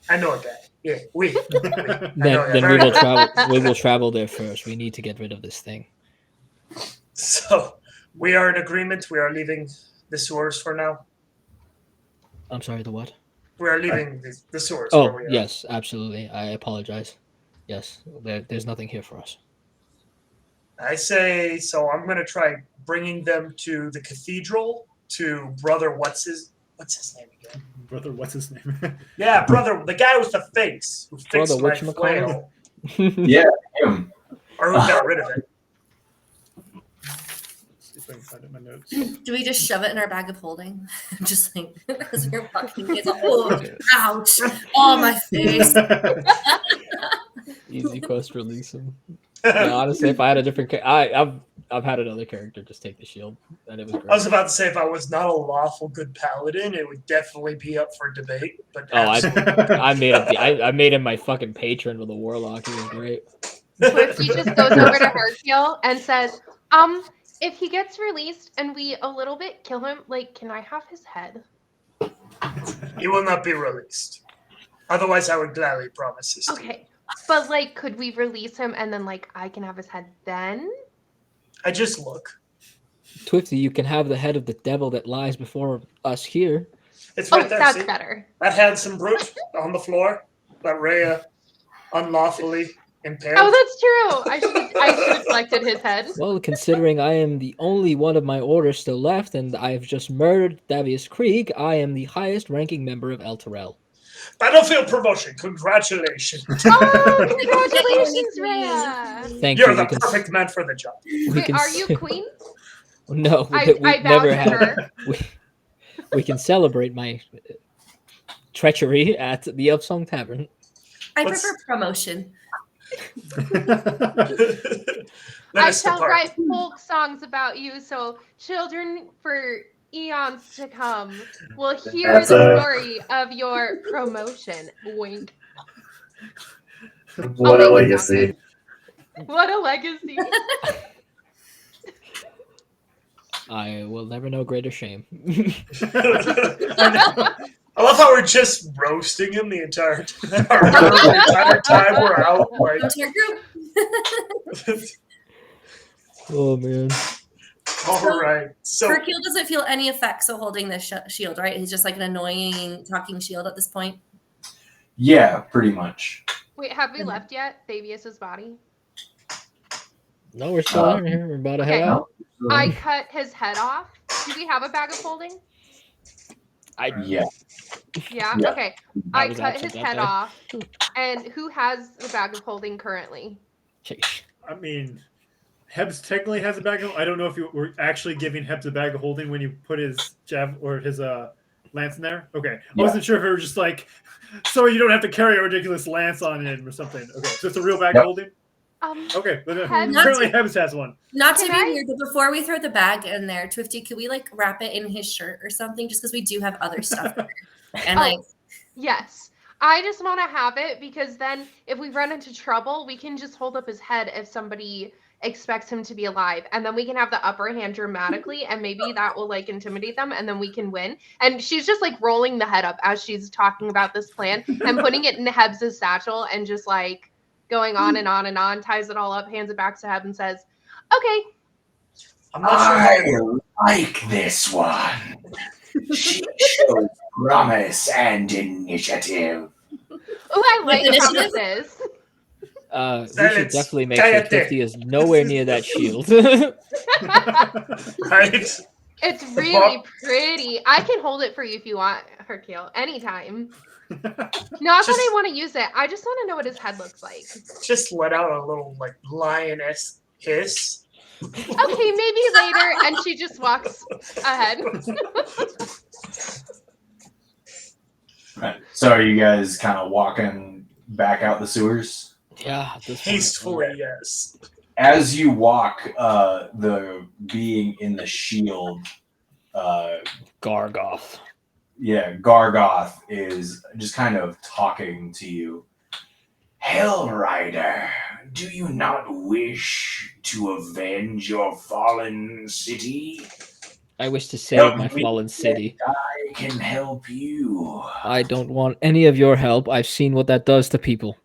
I know a guy. Yeah, we. Then we will travel. We will travel there first. We need to get rid of this thing. So we are in agreement. We are leaving the sewers for now. I'm sorry, the what? We are leaving the sewers. Oh, where we are. yes, absolutely. I apologize. Yes, there's nothing here for us. I say so. I'm going to try bringing them to the cathedral to Brother what's his name again? Brother, what's his name? Yeah, Brother, the guy with the face who fixed Brother my whatchamacallit? flail, Yeah, him. or who got rid of it. See if I can find it in my notes. Do we just shove it in our bag of holding? Just like as we're walking, it's like, oh, ouch! Oh, my face. Easy quest, release him. Yeah, honestly, if I had a different, I've had another character just take the shield, and it was great. I was about to say if I was not a lawful good paladin, it would definitely be up for debate. But Oh, absolutely. I made him my fucking patron with a warlock. He was great. He just goes over to Hercule and says, if he gets released and we a little bit kill him, like, can I have his head? He will not be released. Otherwise, I would gladly promise this. to you. Okay. But like, could we release him and then like I can have his head then? I just look. Twifty, you can have the head of the devil that lies before us here. It's right Oh, there. that's See? better. That handsome brute on the floor that Rhea unlawfully impaired. Oh, that's true. I should have selected his head. Well, considering I am the only one of my order still left, and I have just murdered Davius Krieg, I am the highest ranking member of El Terrell. Battlefield promotion. Congratulations. Oh, congratulations, Rhea. Thank You're you. the perfect man for the job. Wait, are you queen? No, I we vouch never for had. her. We can celebrate my treachery at the Elf Song Tavern. I Let's- prefer promotion. Let I us shall depart. write folk songs about you, so children for eons to come will hear That's the a- story of your promotion. Wink. What a I'll make it legacy. What a legacy. I will never know greater shame. I love how we're just roasting him the entire time. The entire time we're out. Like, Go to your group. Oh man. all right. So Hercule doesn't feel any effects of holding this shield, right? He's just like an annoying talking shield at this point. Yeah, pretty much. Wait, have we left yet? Fabius's body? No, we're still in here. We're about to head Okay. out. I cut his head off. Do we have a bag of holding? Yeah. Yeah. Yeah. Okay. I I was cut absent his that head day. off. And who has the bag of holding currently? I mean, Hebs technically has a bag of. I don't know if you were actually giving Hebs a bag of holding when you put his jav or his lance in there. Okay, I wasn't sure if it were just like, so you don't have to carry a ridiculous lance on him or something. Okay, so it's a real bag of holding. Okay, but currently Hebs has one. Not to be weird, but before we throw the bag in there, Twifty, could we like wrap it in his shirt or something? Just because we do have other stuff there. And like, yes. I just want to have it because then if we run into trouble, we can just hold up his head if somebody expects him to be alive. And then we can have the upper hand dramatically and maybe that will like intimidate them and then we can win. And she's just like rolling the head up as she's talking about this plan and putting it in Hebs' satchel and just like going on and on and on, ties it all up, hands it back to Heb and says, okay. I'm not sure. I like this one. She shows promise and initiative. Oh, I like promises. We should definitely make sure Twifty is nowhere near that shield. Right? It's really pretty. I can hold it for you if you want, Hercule, anytime. Not that I want to use it. I just want to know what his head looks like. Just let out a little like lioness hiss. Okay, maybe later. And she just walks ahead. Right. So are you guys kind of walking back out the sewers? Yeah. Hastefully, yes. As you walk, the being in the shield, Gargauth. Yeah, Gargauth is just kind of talking to you. Hellrider, do you not wish to avenge your fallen city? I wish to save my fallen city. I can help you. I don't want any of your help. I've seen what that does to people.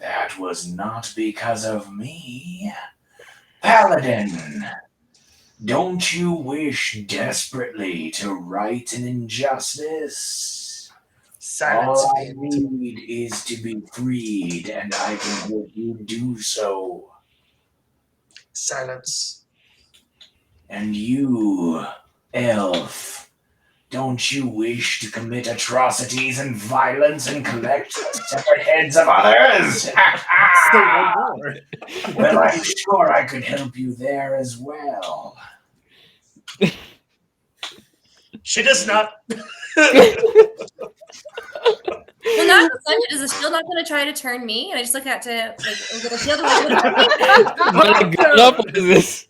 That was not because of me. Paladin, don't you wish desperately to right an injustice? Silence. All I need is to be freed, and I can help you do so. Silence. And you, elf, don't you wish to commit atrocities and violence and collect the severed heads of others? Well, I'm sure I could help you there as well. She does not. well, not is the shield not going to try to turn me? And I just look at to like the shield. What up with this?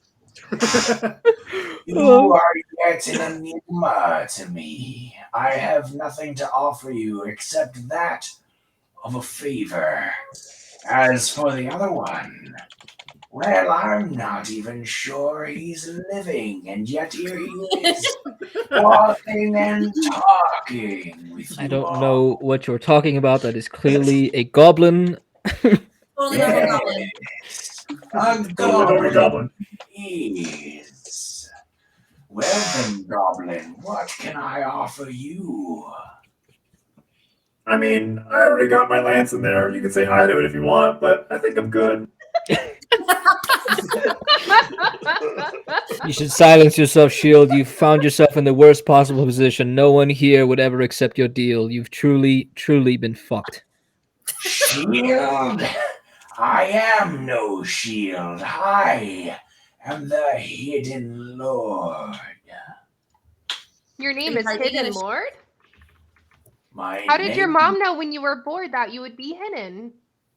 You are yet an enigma to me. I have nothing to offer you except that of a favor. As for the other one, well, I'm not even sure he's living, and yet here he is, walking and talking with you. I don't know what you're talking about. That is clearly a goblin. Totally normal goblin. A goblin is. Well then, goblin, what can I offer you? I mean, I already got my lance in there. You can say hi to it if you want, but I think I'm good. You should silence yourself, Shield. You've found yourself in the worst possible position. No one here would ever accept your deal. You've truly, truly been fucked. Shield? I am no shield. I am the Hidden Lord. Your name is Hidden Lord? My How did name, your mom know when you were bored that you would be hidden?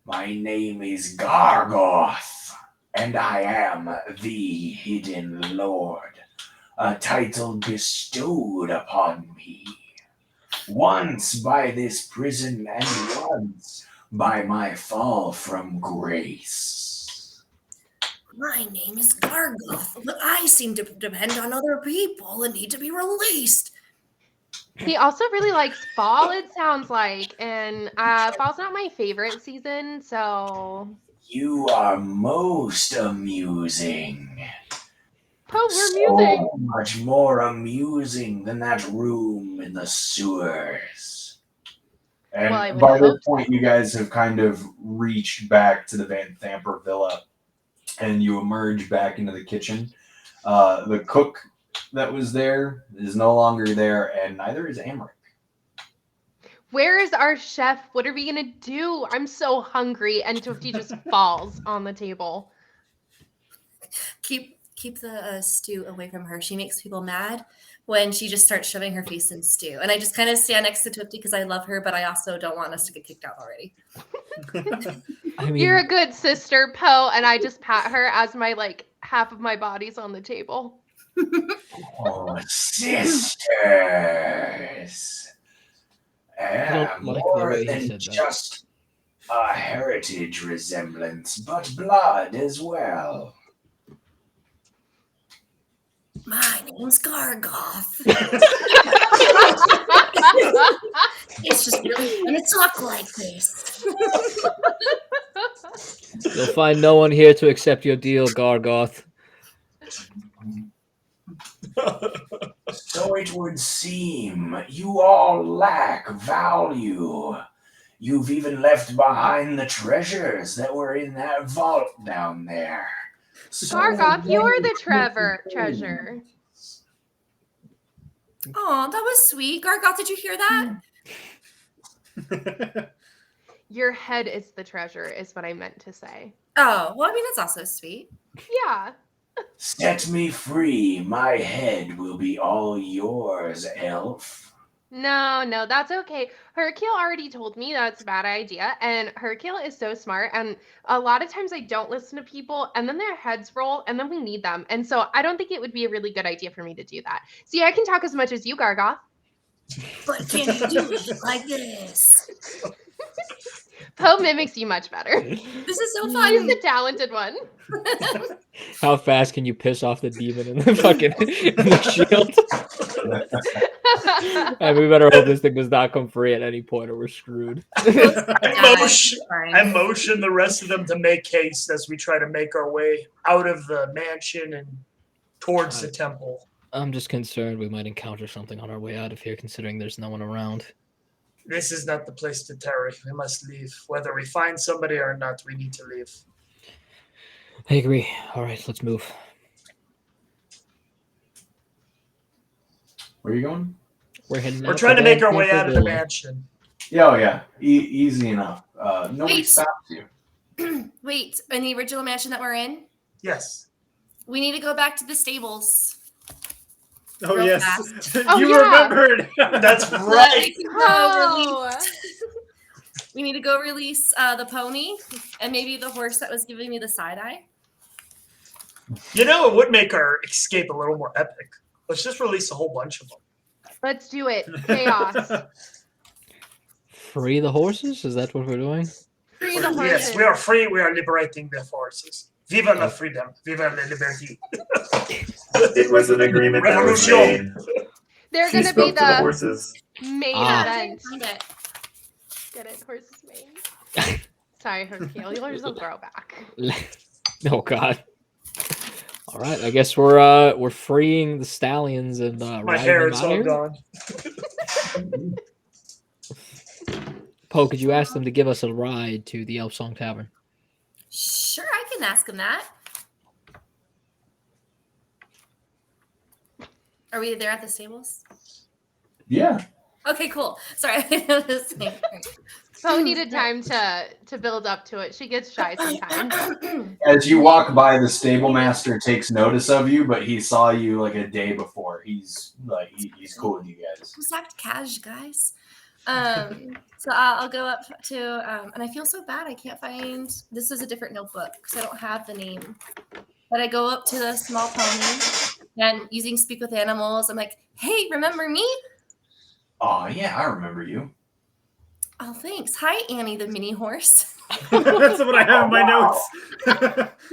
My name is Gargauth, and I am the Hidden Lord, a title bestowed upon me. Once by this prison and once by my fall from grace. My name is Gargauth, but I seem to depend on other people and need to be released. He also really likes fall, it sounds like, and fall's not my favorite season, so... You are most amusing. Oh, we're amusing! So much more amusing than that room in the sewers. And Well, I would by this hope point, you guys have kind of reached back to the Van Thamper Villa. and you emerge back into the kitchen. The cook that was there is no longer there, and neither is Amric. Where is our chef? What are we gonna do? I'm so hungry. And Twifty just falls on the table. Keep the stew away from her. She makes people mad when she just starts shoving her face in stew. And I just kind of stand next to Twifty because I love her, but I also don't want us to get kicked out already. I mean, You're a good sister, Poe. And I just pat her as my half of my body's on the table. Oh, sisters. I don't like the More way he than said that. just a heritage resemblance, but blood as well. My name's Gargauth. It's just really fun to talk like this. You'll find no one here to accept your deal, Gargauth. So it would seem you all lack value. You've even left behind the treasures that were in that vault down there. So Gargauth, you are the treasure. Oh, that was sweet. Gargauth, did you hear that? Your head is the treasure, is what I meant to say. Oh, well, I mean, that's also sweet. Yeah. Set me free. My head will be all yours, elf. No, that's okay. Hercule already told me that's a bad idea, and Hercule is so smart, and a lot of times I don't listen to people, and then their heads roll, and then we need them, and so I don't think it would be a really good idea for me to do that. See, I can talk as much as you, Gargauth. But can you do it like this? Poe mimics you much better. This is so He's fun. the talented one. How fast can you piss off the demon in the fucking in the shield? And we better hope this thing does not come free at any point, or we're screwed. I motion the rest of them to make haste as we try to make our way out of the mansion and towards the temple. I'm just concerned we might encounter something on our way out of here, considering there's no one around. This is not the place to tarry. We must leave. Whether we find somebody or not, we need to leave. I agree. All right, let's move. Where are you going? We're trying to make our way out of the mansion. Yeah, oh yeah, easy enough. Nobody Wait. stops you. Wait, in the original mansion that we're in, Yes. we need to go back to the stables. Oh, Real yes. fast. Oh, You yeah. remembered. That's So right. we can go Oh. we need to go release the pony and maybe the horse that was giving me the side eye. You know, it would make our escape a little more epic. Let's just release a whole bunch of them. Let's do it. Chaos. Free the horses? Is that what we're doing? Free the Yes, horses. we are free. We are liberating the forces. Viva la freedom. Viva la liberté. It was an agreement that was Revolution. made. They're She going to be spoke to the the horses. main Ah. event. Find it. Get it? Horses main. Sorry, Hercule. Yours will grow back. Oh God. All right, I guess we're freeing the stallions and My riding hair them is out all here. gone. Poe, could you ask them to give us a ride to the Elf Song Tavern? Sure, I can ask him that. Are we there at the stables? Yeah. Okay, cool. Sorry, I was saying. Poe needed time to build up to it. She gets shy sometimes. As you walk by, the stable master takes notice of you, but he saw you like a day before. He's like he's cool with you guys. Who's act cash, guys? So I'll go up to, and I feel so bad. I can't find. This is a different notebook because I don't have the name. But I go up to the small pony and using speak with animals. I'm like, "Hey, remember me?" Oh yeah, I remember you. Oh, thanks. Hi, Annie, the mini horse. That's what I have in my notes.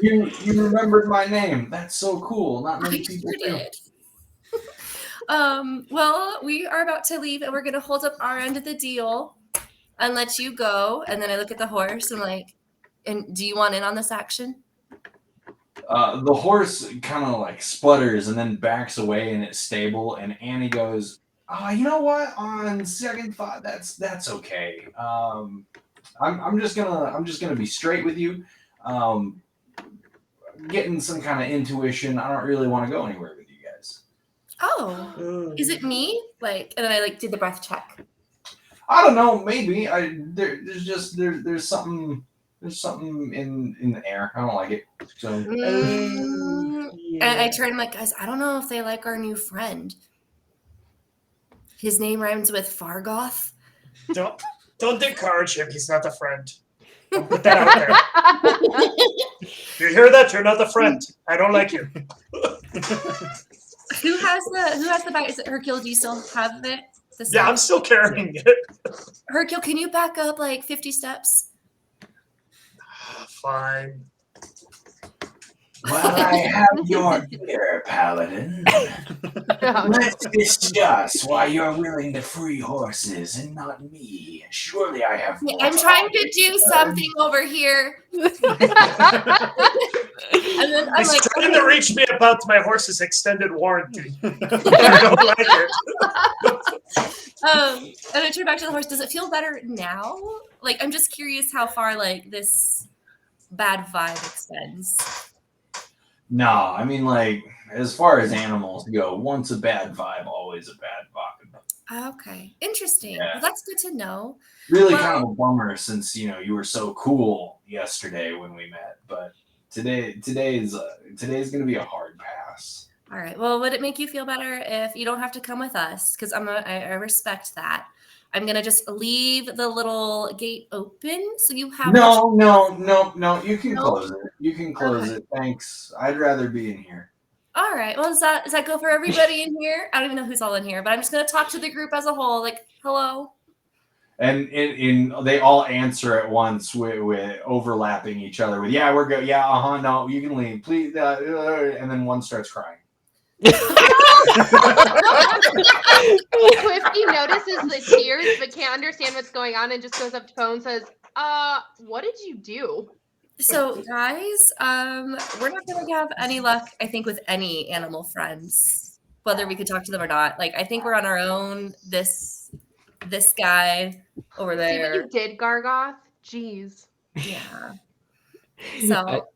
You remembered my name. That's so cool. Not I many people sure do. did. Well, we are about to leave, and we're gonna hold up our end of the deal and let you go. And then I look at the horse and like, and do you want in on this action? The horse kind of like sputters and then backs away in its stable, and Annie goes, "Oh, you know what? On second thought, that's okay. I'm just gonna be straight with you. getting some kind of intuition. I don't really want to go anywhere with you guys. Oh, is it me? Like, and then I like did the breath check. I don't know. Maybe there's something in the air. I don't like it. So And I turn like, guys, I don't know if they like our new friend. His name rhymes with Fargoth. Don't encourage him. He's not a friend. Don't put that out there. You hear that? You're not a friend. I don't like you. Who has the bag? Is it Hercule? Do you still have it? Yeah, I'm still carrying it. Hercule, can you back up like 50 steps? Fine. Well, I have your ear, Paladin. Let's discuss why you're willing to free horses and not me. Surely I have. I'm trying to do something over here. And then I'm He's like, trying to reach me about my horse's extended warranty. I don't like it. And I turn back to the horse. Does it feel better now? Like, I'm just curious how far like this bad vibe extends. no, I mean like as far as animals go, once a bad vibe, always a bad vibe. Okay, interesting. Yeah. Well, that's good to know. Really Well- kind of a bummer since you were so cool yesterday when we met, but today's gonna be a hard pass. All right. Well, would it make you feel better if you don't have to come with us? Because I respect that. I'm gonna just leave the little gate open so you have. No. You can No? close it. You can close it. Thanks. I'd rather be in here. All right. Well, does that go for everybody in here? I don't even know who's all in here, but I'm just gonna talk to the group as a whole. Like, hello. And they all answer at once with overlapping each other with we're good. Yeah, no, you can leave, please. And then one starts crying. Swifty notices the tears but can't understand what's going on and just goes up to Poe and says, what did you do? So, guys, we're not gonna have any luck, I think, with any animal friends, whether we could talk to them or not. Like, I think we're on our own. This guy over See what there. you did, Gargauth? Jeez. Yeah. So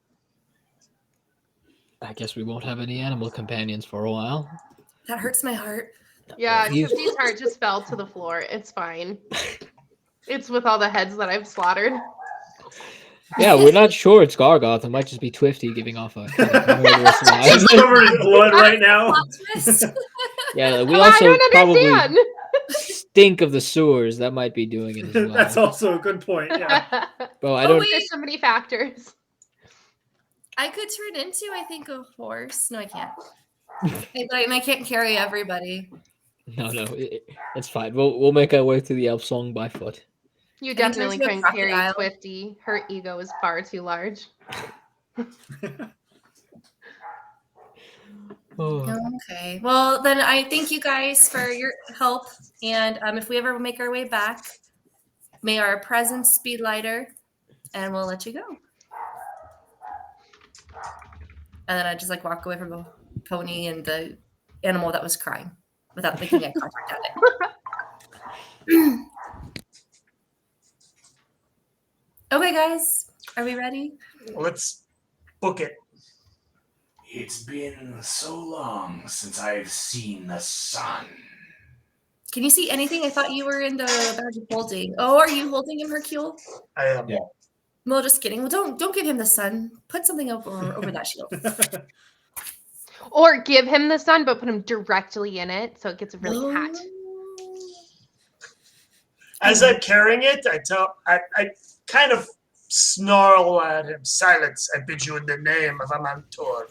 I guess we won't have any animal companions for a while. that hurts my heart. Yeah, He's- Swifty's heart just fell to the floor. It's fine. It's with all the heads that I've slaughtered. Yeah, we're not sure it's Gargauth. It might just be Twifty giving off a murderous He's vibe. covered in blood right now. Plot twist. Yeah, we I also don't probably understand. stink of the sewers. That might be doing it as well. That's also a good point. Yeah. Well, I Oh, don't. wait. There's so many factors. I could turn into, I think, a horse. No, I can't. I can't carry everybody. No, it's fine. We'll make our way through the elf song by foot. You can turn definitely into a couldn't carry crocodile. Swifty. Her ego is far too large. Oh. Okay. Well, then I thank you guys for your help. And if we ever make our way back, may our presence be lighter, and we'll let you go. And then I just like walk away from the pony and the animal that was crying without making eye contact at it. Okay, guys, are we ready? Let's book it. It's been so long since I've seen the sun. Can you see anything? I thought you were in the badge of holding. Oh, are you holding him, Hercule? I am. Yeah. Well, just kidding. Well, don't give him the sun. Put something over that shield. Or give him the sun, but put him directly in it so it gets really hot. As I'm carrying it, I kind of snarl at him. Silence, I bid you in the name of Amantor.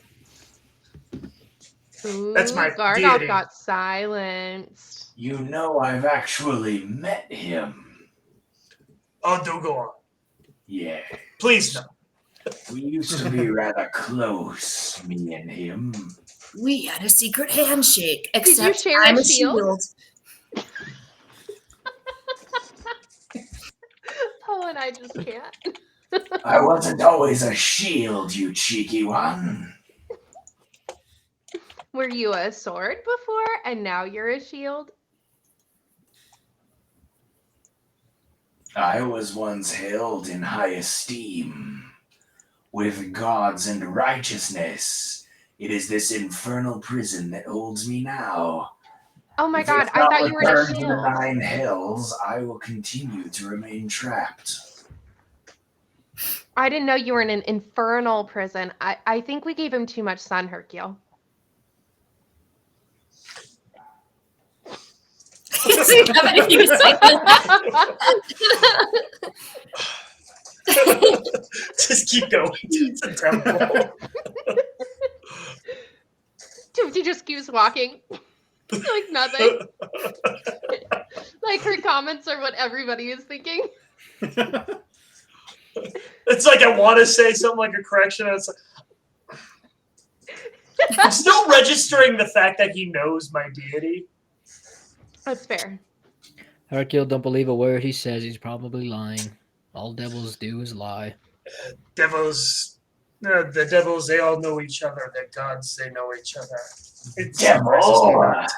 Ooh, That's my Gargauth deity. got silenced. You know, I've actually met him. Oh, do go on. Yeah, Please no. we used to be rather close, me and him. We had a secret handshake. you Except share I'm a a shield. Oh, and I just can't. I wasn't always a shield, you cheeky one. Were you a sword before and now you're a shield? I was once held in high esteem. with gods and righteousness. It is this infernal prison that holds me now. Oh my If god, it's I not thought you were in a returned to the shield. 9 hells, I will continue to remain trapped. I didn't know you were in an infernal prison. I think we gave him too much sun, Hercule. He doesn't have anything to say to that. Just keep going to the temple. He just keeps walking. Like nothing. Like her comments are what everybody is thinking. It's like I want to say something like a correction, and it's like I'm still registering the fact that he knows my deity. That's fair. Hercule, don't believe a word he says. He's probably lying. All devils do is lie. Devils, the devils, they all know each other. The gods, they know each other. It surprises me Devil! not.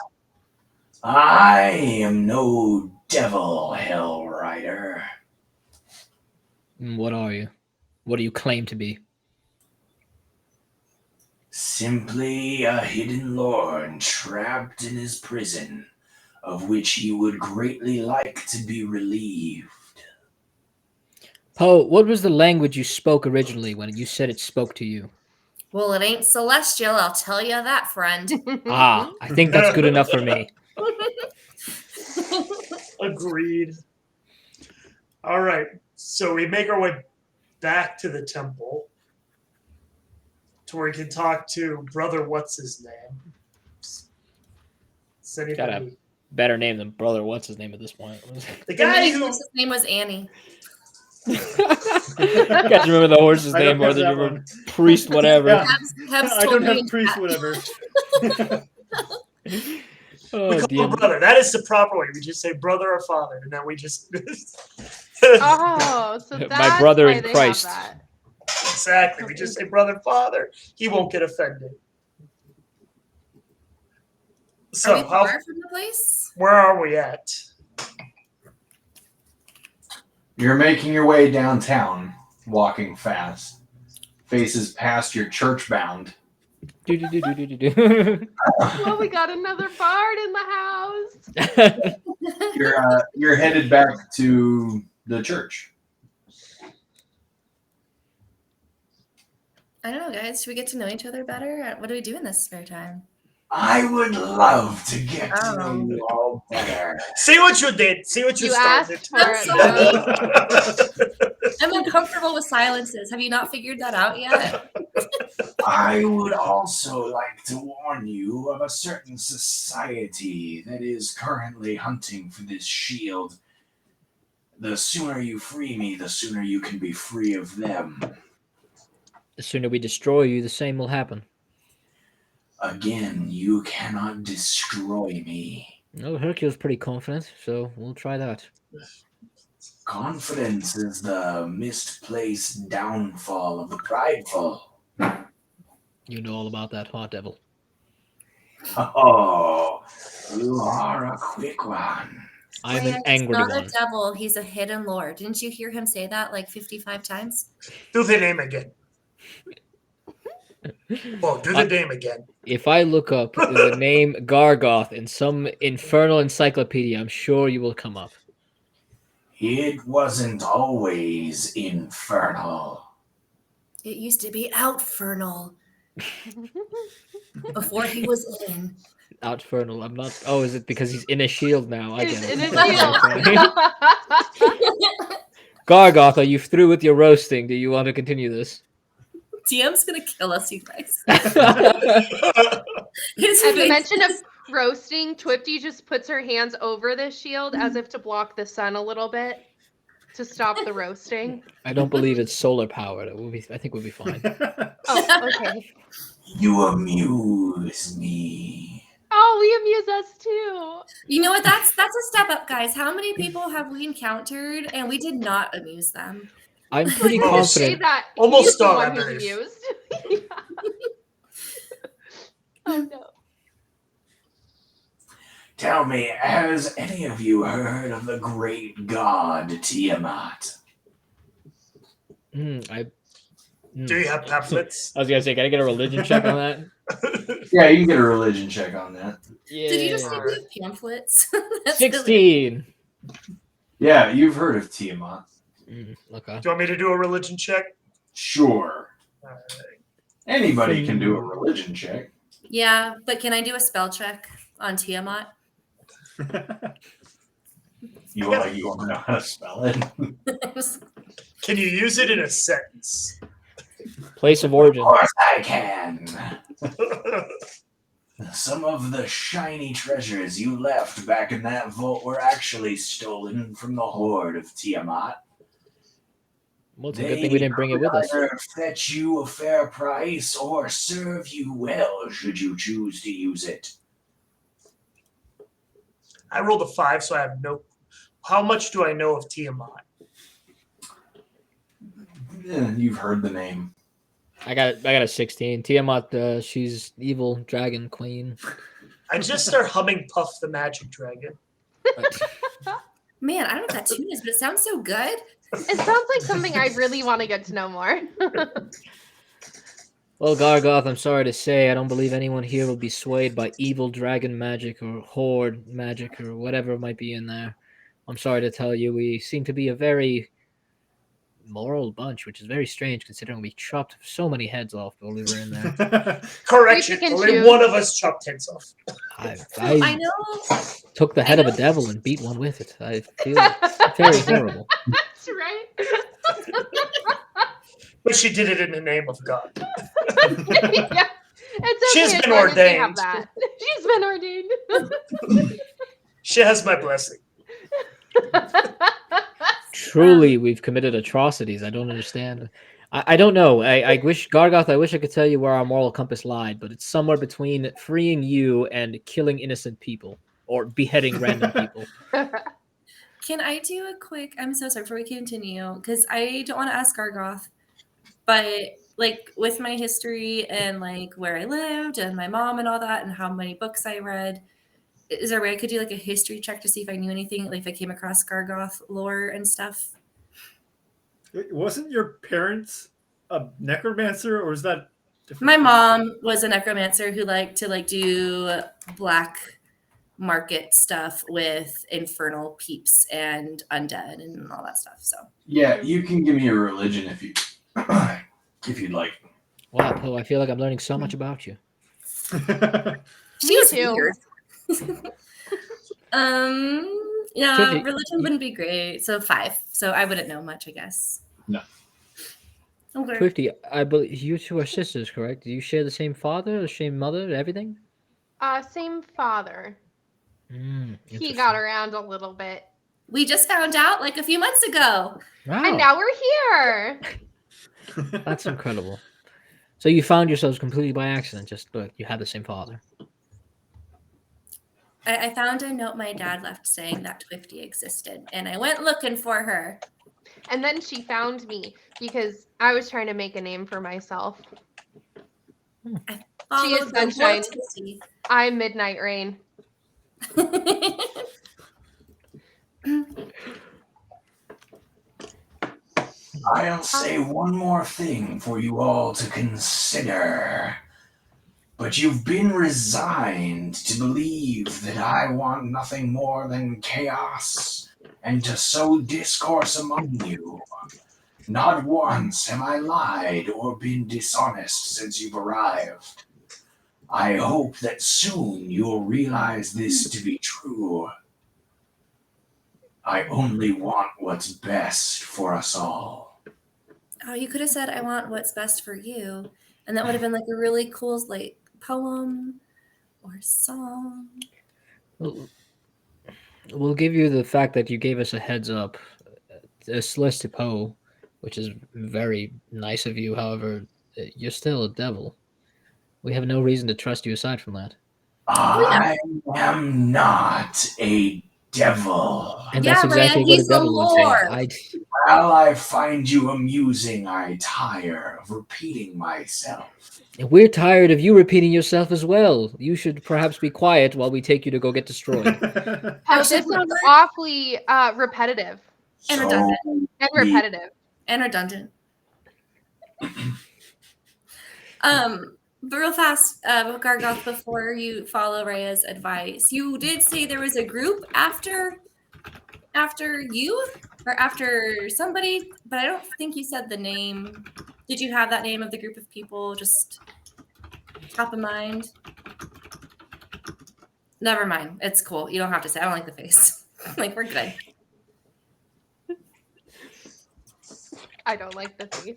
I am no devil, Hell Rider. What are you? What do you claim to be? Simply a hidden lord trapped in his prison, of which he would greatly like to be relieved. Poe, what was the language you spoke originally when you said it spoke to you? Well, it ain't celestial, I'll tell you that, friend. Ah, I think that's good enough for me. Agreed. All right, so we make our way back to the temple to where we can talk to Brother What's His Name. Is anybody... Gotta better name than brother. What's his name at this point? The guy who... His name was Annie. Can't remember the horse's I name don't more have than you that remember one. priest whatever. Yeah. Hebs I told don't me have in priest, chat. whatever. Oh, we call dear. him brother. That is the proper way. We just say brother or father, and then we just... Oh, so My that's brother why in they Christ. have that. Exactly. We just say brother, father. He won't get offended. Are So, we far from the place? where are we at? You're making your way downtown, walking fast. Faces past your church bound. Do-do-do-do-do-do. Well, we got another bard in the house. You're headed back to the church. I don't know, guys. Should we get to know each other better? What do we do in this spare time? I would love to get to know you all better. See what you did. See what you You started. asked for it, though. I'm uncomfortable with silences. Have you not figured that out yet? I would also like to warn you of a certain society that is currently hunting for this shield. The sooner you free me, the sooner you can be free of them. The sooner we destroy you, the same will happen. Again, you cannot destroy me. No, Hercule's pretty confident, so we'll try that. Confidence is the misplaced downfall of the prideful. You know all about that, hot devil. Oh, you are a quick one. I'm Rhea, an angry he's not one. a devil. He's a hidden lord. Didn't you hear him say that like 55 times? Do the name again. Well, do the name again. If I look up the name Gargauth in some infernal encyclopedia, I'm sure you will come up. It wasn't always infernal. It used to be outfernal before he was in. Outfernal. I'm not. Oh, is it because he's in a shield now? I He's get in it. a shield. Gargauth, are you through with your roasting? Do you want to continue this? DM's gonna kill us, you guys. At His the face mention of is- roasting, Twifty just puts her hands over the shield as if to block the sun a little bit to stop the roasting. I don't believe it's solar powered. It will be. I think we'll be fine. Oh, okay. You amuse me. Oh, we amuse us too. You know what? That's a step up, guys. How many people have we encountered and we did not amuse them? I'm pretty Like, Almost. say confident. that Almost he's the all, one I who's believe. amused. Yeah. Oh no. Tell me, has any of you heard of the great god Tiamat? I Do you have pamphlets? I was gonna say, can I get a religion check on that? Yeah, you can get a religion check on that. Yeah. Did you just say we have pamphlets? That's 16. Yeah, you've heard of Tiamat. Okay. Do you want me to do a religion check? Sure. All right. Anybody can do a religion check. Yeah, but can I do a spell check on Tiamat? You want to know how to spell it? Can you use it in a sentence? Place of Of origin. course I can. Some of the shiny treasures you left back in that vault were actually stolen from the horde of Tiamat. Well, it's a good thing we didn't bring it with us. Either fetch you a fair price or serve you well should you choose to use it. I rolled a 5, so I have no. How much do I know of Tiamat? You've heard the name. I got a 16. Tiamat, she's evil dragon queen. I just start humming Puff the Magic Dragon. Man, I don't know what that tune is, but it sounds so good. It sounds like something I really want to get to know more. Well, Gargauth, I'm sorry to say, I don't believe anyone here will be swayed by evil dragon magic or horde magic or whatever might be in there. I'm sorry to tell you, we seem to be a very moral bunch, which is very strange considering we chopped so many heads off while we were in there. Correction, We can only choose. one of us chopped heads off. I I know. took the head of a devil and beat one with it. I feel very horrible. That's right. But she did it in the name of God. Yeah. It's She's okay been as long as we have ordained. that. She's been ordained. She has my blessing. Truly, we've committed atrocities. I don't understand. I don't know. I wish, Gargauth, I wish I could tell you where our moral compass lied, but it's somewhere between freeing you and killing innocent people or beheading random people. Can I do a quick? I'm so sorry before we continue, because I don't want to ask Gargauth, but like with my history and like where I lived and my mom and all that and how many books I read, is there a way I could do like a history check to see if I knew anything, like if I came across Gargauth lore and stuff? Wasn't your parents a necromancer, or is that different? My mom was a necromancer who liked to like do black market stuff with infernal peeps and undead and all that stuff. So Yeah, you can give me a religion if you if you'd like. Wow, Poe, I feel like I'm learning so much about you. she was too. weird. Yeah, Tricky. religion wouldn't be great. So 5. So I wouldn't know much, I guess. No. Okay. Twifty, I believe you two are sisters, correct? Do you share the same father, the same mother, everything? Same father. He Interesting. got around a little bit. We just found out like a few months ago. Wow, And now we're here. that's incredible. So you found yourselves completely by accident, just look, you had the same father. I found a note my dad left saying that Twifty existed, and I went looking for her. And then she found me because I was trying to make a name for myself. Followed is the sunshine. Twifty. I'm Midnight Rain. I'll say one more thing for you all to consider. But you've been resigned to believe that I want nothing more than chaos and to sow discourse among you. Not once have I lied or been dishonest since you've arrived. I hope that soon you'll realize this to be true. I only want what's best for us all. Oh, you could have said, I want what's best for you. And that would have been like a really cool like poem or song. We'll give you the fact that you gave us a heads up. Celeste Poe, which is very nice of you. However, you're still a devil. We have no reason to trust you aside from that. I am not a devil. And Yeah, that's exactly man, what a he's the devil would say. Lord. While I find you amusing, I tire of repeating myself. We're tired of you repeating yourself as well. You should perhaps be quiet while we take you to go get destroyed. Oh, this sounds awfully repetitive And So redundant. and repetitive. And redundant. But real fast, Gargauth, before you follow Rhea's advice, you did say there was a group after you or after somebody, but I don't think you said the name. Did you have that name of the group of people just top of mind? Never mind. It's cool. You don't have to say. I don't like the face. Like, we're good. I don't like the face.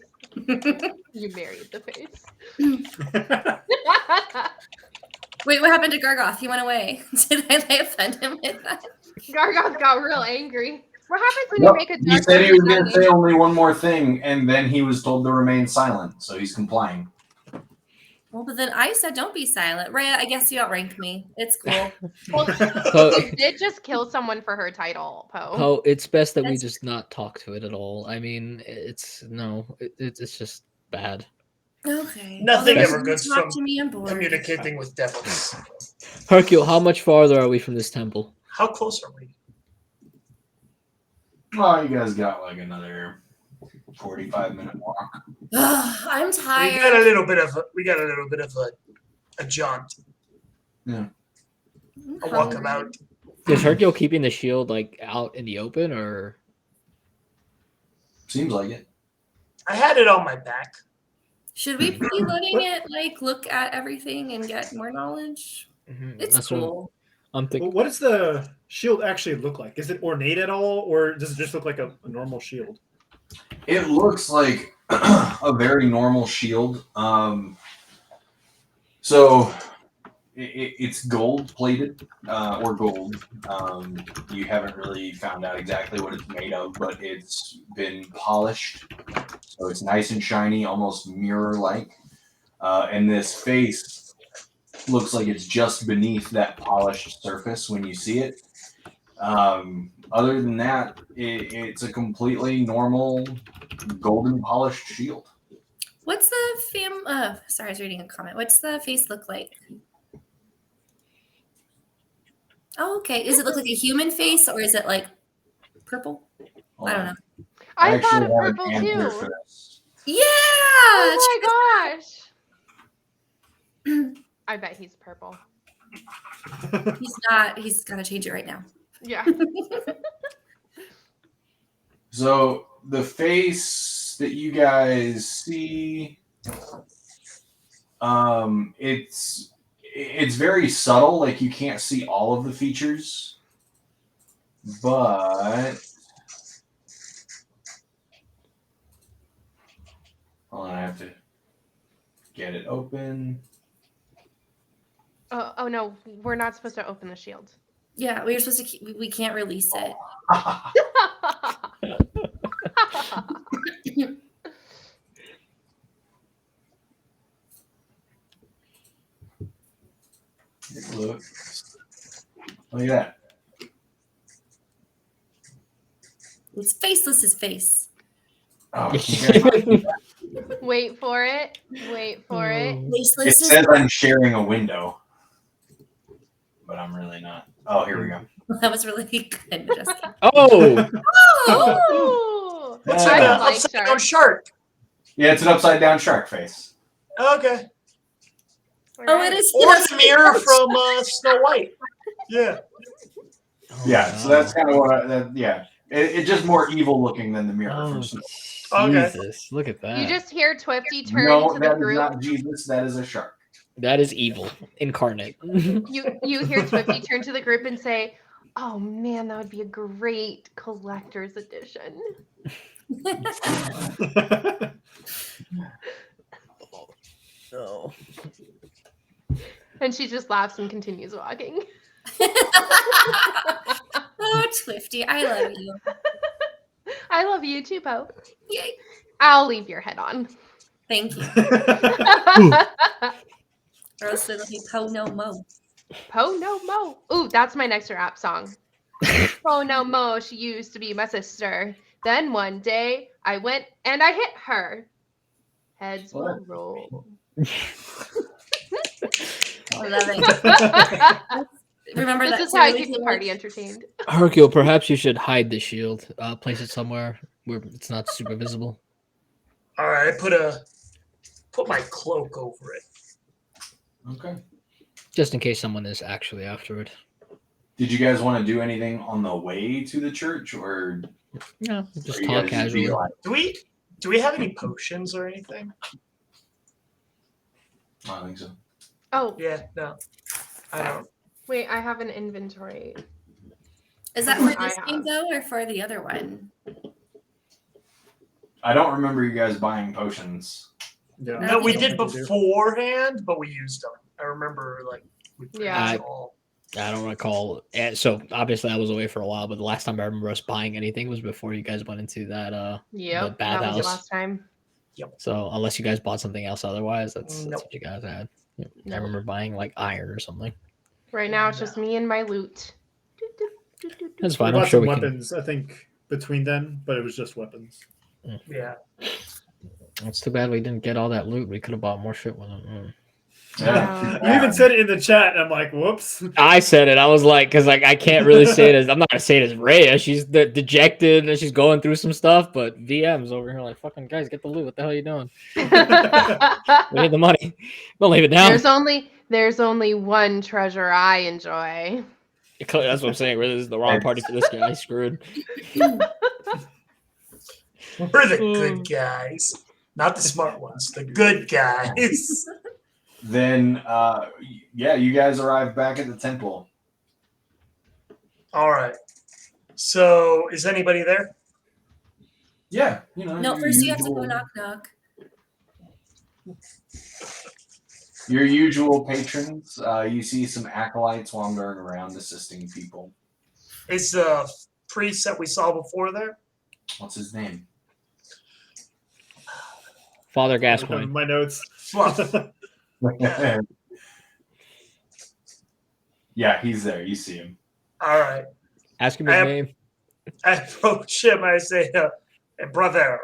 You married the face. Wait, what happened to Gargauth? He went away. Did I offend him with that? Gargauth got real angry. What happens when Yep. you make a He dark said he was going to name? say only one more thing, and then he was told to remain silent, so he's complying. Well, but then I said don't be silent. Rhea, I guess you outrank me. It's cool. Well, So, you did just kill someone for her title, Poe. so it's best that we That's- just not talk to it at all. I mean, it's just bad. Okay. Nothing Well, ever then good's talk from to me. I'm bored. Communicating with devils. Hercule, how much farther are we from this temple? How close are we? Well, you guys got like another 45-minute walk. I'm We tired. got a little bit of a jaunt, I'm a walkabout. hungry. Is Hercule keeping the shield like out in the open, or Seems like it. I had it on my back. Should we be letting it like look at everything and get more knowledge? It's That's what cool. I'm Well, thinking? what does the shield actually look like? Is it ornate at all, or does it just look like a normal shield? It looks like a very normal shield. So it's gold plated or gold. You haven't really found out exactly what it's made of, but it's been polished, so it's nice and shiny, almost mirror-like. And this face looks like it's just beneath that polished surface when you see it. Other than that, it's a completely normal golden polished shield. What's the sorry, I was reading a comment. What's the face look like? Oh, okay. Does it look like a human face or is it like purple? I don't know. I thought actually of have an purple answer too. for this. Yeah. Oh my gosh. I bet he's purple. He's not. He's got to change it right now. Yeah. So the face that you guys see, it's very subtle. Like you can't see all of the features, but hold on, I have to get it open. Oh no, we're not supposed to open the shield. Yeah, we were supposed to. We can't release it. It looks. Look at that. It's faceless's face. Oh, you guys- Wait for it. Wait for it. it Faceless. says I'm sharing a window, but I'm really not. Oh, here we go. That was really good. Just Oh, Oh, It's Yeah. like I an don't like upside down sharks. shark. Yeah, it's an upside down shark face. Okay. oh, it is. Or that's the mirror from Snow White. Yeah. Yeah, so that's kind of what. Yeah, it's just more evil looking than the mirror Oh, from Snow. Okay. Jesus! Look at that. You just hear Twifty turn No, to the that is group. not Jesus. That is a shark. That is evil incarnate. You hear Twifty turn to the group and say, "Oh man, that would be a great collector's edition." No. And she just laughs and continues walking. Oh, Twifty, I love you. I love you too, Poe. Yay. I'll leave your head on. Thank you. Or else it'll be Po no mo. Poe no mo. Ooh, that's my next rap song. Poe no mo, she used to be my sister. Then one day I went and I hit her. Heads will What? roll. I love it. Remember This that. is how I really keep the good party one? entertained. Hercule, perhaps you should hide the shield. Place it somewhere where it's not super visible. All right, I put my cloak over it. Okay. Just in case someone is actually after it. Did you guys want to do anything on the way to the church, or No, just are you talk guys just be casually. like, Do we have any potions or anything? I don't think so. Oh, Yeah, no. I don't. wait, I have an inventory. Is that What for I this game have. though, or for the other one? I don't remember you guys buying potions. Yeah. No, we I did don't think we do. beforehand, but we used them. I remember, like, we pretty Yeah. much all. I don't recall. And so obviously I was away for a while, but the last time I remember us buying anything was before you guys went into that the Yep, that was the bathhouse. last time. So unless you guys bought something else otherwise, that's Nope. what you guys had. I Nope. remember buying like iron or something. Right now, it's just me and my loot. That's We fine. I'm bought sure some we can. weapons, I think, between then, but it was just weapons. Yeah. It's too bad we didn't get all that loot. We could have bought more shit with it. Yeah. You even said it in the chat, and I'm like, whoops. I said it. I was like, because like I can't really say it as I'm not gonna say it as Rhea. She's dejected and she's going through some stuff. But VM's over here like, fucking guys, get the loot. What the hell are you doing? We need the money. Don't leave it down. There's only one treasure I enjoy. That's what I'm saying. Really, this is the wrong party for this guy. He's screwed. We're the good guys. Not the smart ones. The good guys. Then, yeah, you guys arrive back at the temple. All right. So, is anybody there? Yeah, you know. No, your first you have to go usual- knock knock. Your usual patrons. You see some acolytes wandering around assisting people. Is the priest that we saw before there? What's his name? Father Look at Gascoigne. my notes. Fluff. Yeah, he's there. You see him. All right. Ask him his I- name. I approach him. I say, brother,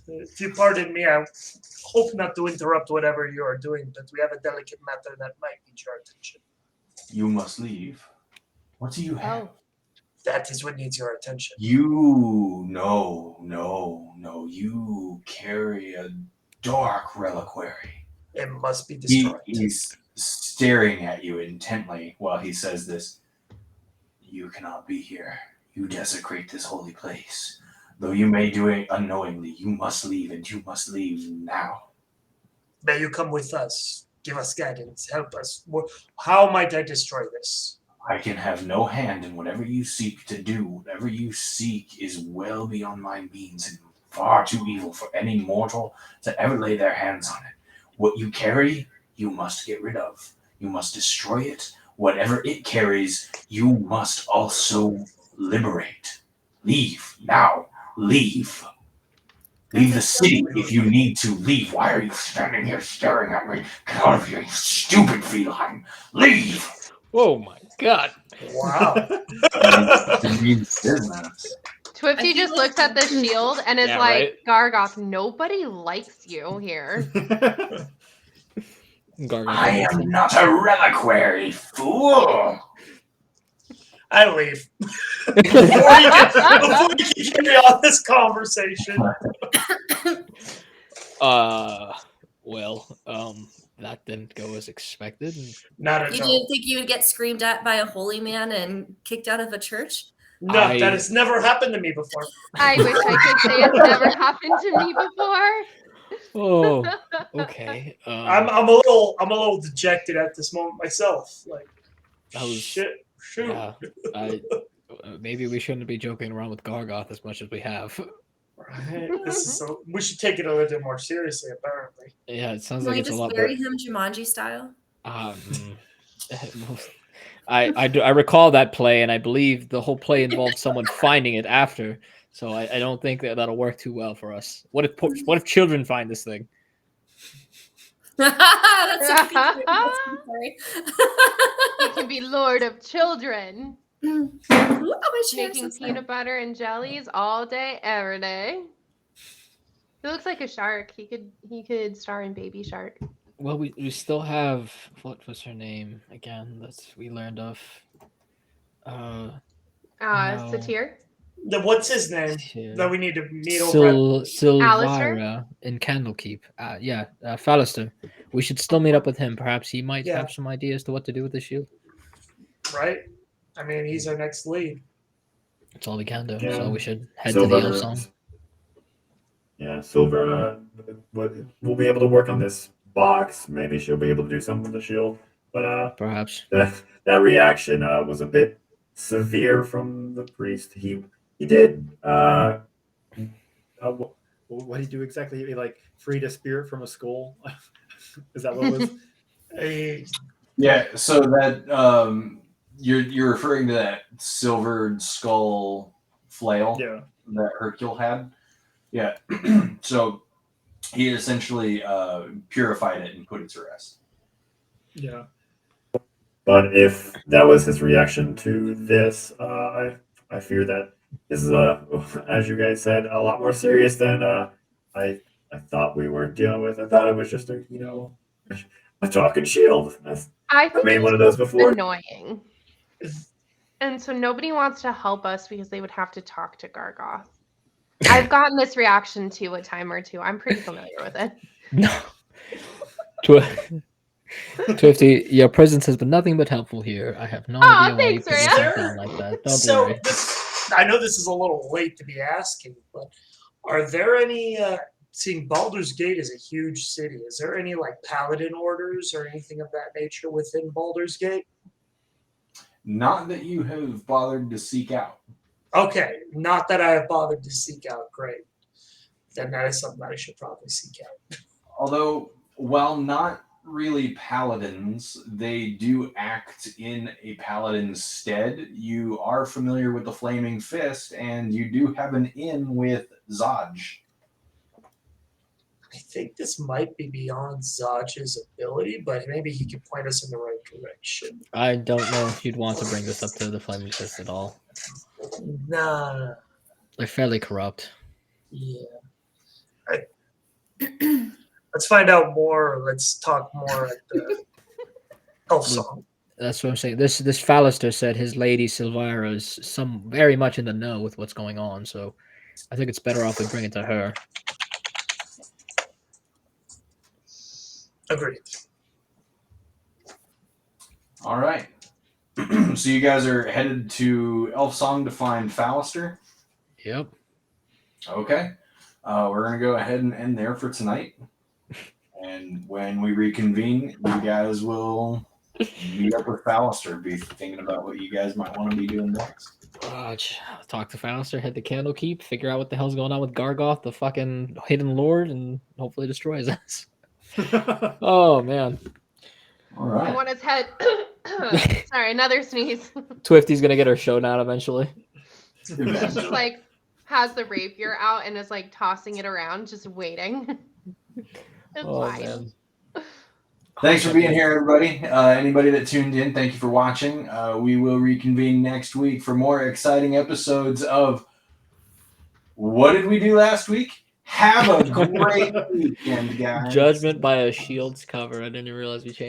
if you pardon me, I hope not to interrupt whatever you are doing, but we have a delicate matter that might need your attention. You must leave. What do you have? Oh, That is what needs your attention. No. You carry a dark reliquary. It must be destroyed. He's staring at you intently while he says this. You cannot be here. You desecrate this holy place. Though you may do it unknowingly, you must leave, and you must leave now. May you come with us. Give us guidance. Help us. How might I destroy this? I can have no hand in whatever you seek to do. Whatever you seek is well beyond my means and far too evil for any mortal to ever lay their hands on it. What you carry, you must get rid of. You must destroy it. Whatever it carries, you must also liberate. Leave now. Leave. Leave the city if you need to. Leave. Why are you standing here staring at me? Get out of here, you stupid feline. Leave. Oh my god. Wow. It means business. I Twifty feel just like- looks at the shield and is Yeah, like, right? Gargauth, nobody likes you here. Gargoyle. I am not a reliquary, fool. I leave. Before you can carry on this conversation. That didn't go as expected. Not at You all. didn't think you would get screamed at by a holy man and kicked out of a church? No, that has never happened to me before. I wish I could say it's never happened to me before. Oh, okay. I'm a little dejected at this moment myself. Like, I was- shoot. Yeah, maybe we shouldn't be joking around with Gargauth as much as we have. Right. This is so. We should take it a little bit more seriously. Apparently. Yeah, it sounds Can like we it's a just lot bury better. him Jumanji style? I recall that play, and I believe the whole play involved someone finding it after. So I don't think that'll work too well for us. What if children find this thing? That's so scary. Sorry. He can be Lord of Children, Ooh, oh, my chair, making so sorry. peanut butter and jellies all day, every day. He looks like a shark. He could star in Baby Shark. Well, we still have what was her name again? That we learned of. No. Satir. What's his name Yeah. that we need to meet over at? Silvira in Candlekeep. Fallister. We should still meet up with him. Perhaps he might Yeah. have some ideas to what to do with the shield. Right? I mean, he's our next lead. That's all we can do. Yeah. So we should head to the Elf Song. Yeah, Silver will be able to work on this box. Maybe she'll be able to do something with the shield. But Perhaps. that reaction was a bit severe from the priest. He did what did he do exactly? He like freed a spirit from a skull. Is that what it was? Yeah, so that you're referring to that silvered skull flail Yeah. that Hercule had. Yeah. So he essentially purified it and put it to rest. Yeah. But if that was his reaction to this, I fear that this is as you guys said, a lot more serious than I thought we were dealing with. I thought it was just a talking shield. I think made it's one of those before. annoying. And so nobody wants to help us because they would have to talk to Gargauth. I've gotten this reaction too a time or two. I'm pretty familiar with it. No. Twifty, your presence has been nothing but helpful here. I have no idea why you thanks, put Rhea. yourself down like that. Don't So worry. I know this is a little late to be asking, but are there any? Seeing Baldur's Gate is a huge city. Is there any like paladin orders or anything of that nature within Baldur's Gate? Not that you have bothered to seek out. Okay, not that I have bothered to seek out. Great. Then that is something that I should probably seek out. Although, while not really paladins, they do act in a paladin's stead. You are familiar with the Flaming Fist, and you do have an in with Zodge. I think this might be beyond Zodge's ability, but maybe he can point us in the right direction. I don't know if you'd want to bring this up to the Flaming Fist at all. Nah. They're fairly corrupt. Yeah. Let's find out more. Let's talk more at the Elf Song. That's what I'm saying. This Fallister said his lady Silvira is very much in the know with what's going on, so I think it's better off we bring it to her. Agreed. All right. So you guys are headed to Elf Song to find Fallister? Yep. Okay. We're going to go ahead and end there for tonight. And when we reconvene, you guys will meet up with Fallister, be thinking about what you guys might want to be doing next. Talk to Fallister, head to Candlekeep, figure out what the hell's going on with Gargauth, the fucking hidden lord, and hopefully destroys us. Oh, man. All I right. want his head. Sorry, another sneeze. Twifty's going to get her showdown eventually. She's just like has the rapier out and is like tossing it around, just waiting. It's fine. Man. Thanks for being here, everybody. Anybody that tuned in, thank you for watching. We will reconvene next week for more exciting episodes of What Did We Do Last Week? Have a great weekend, guys. Judgment by a Shield's cover. I didn't even realize we changed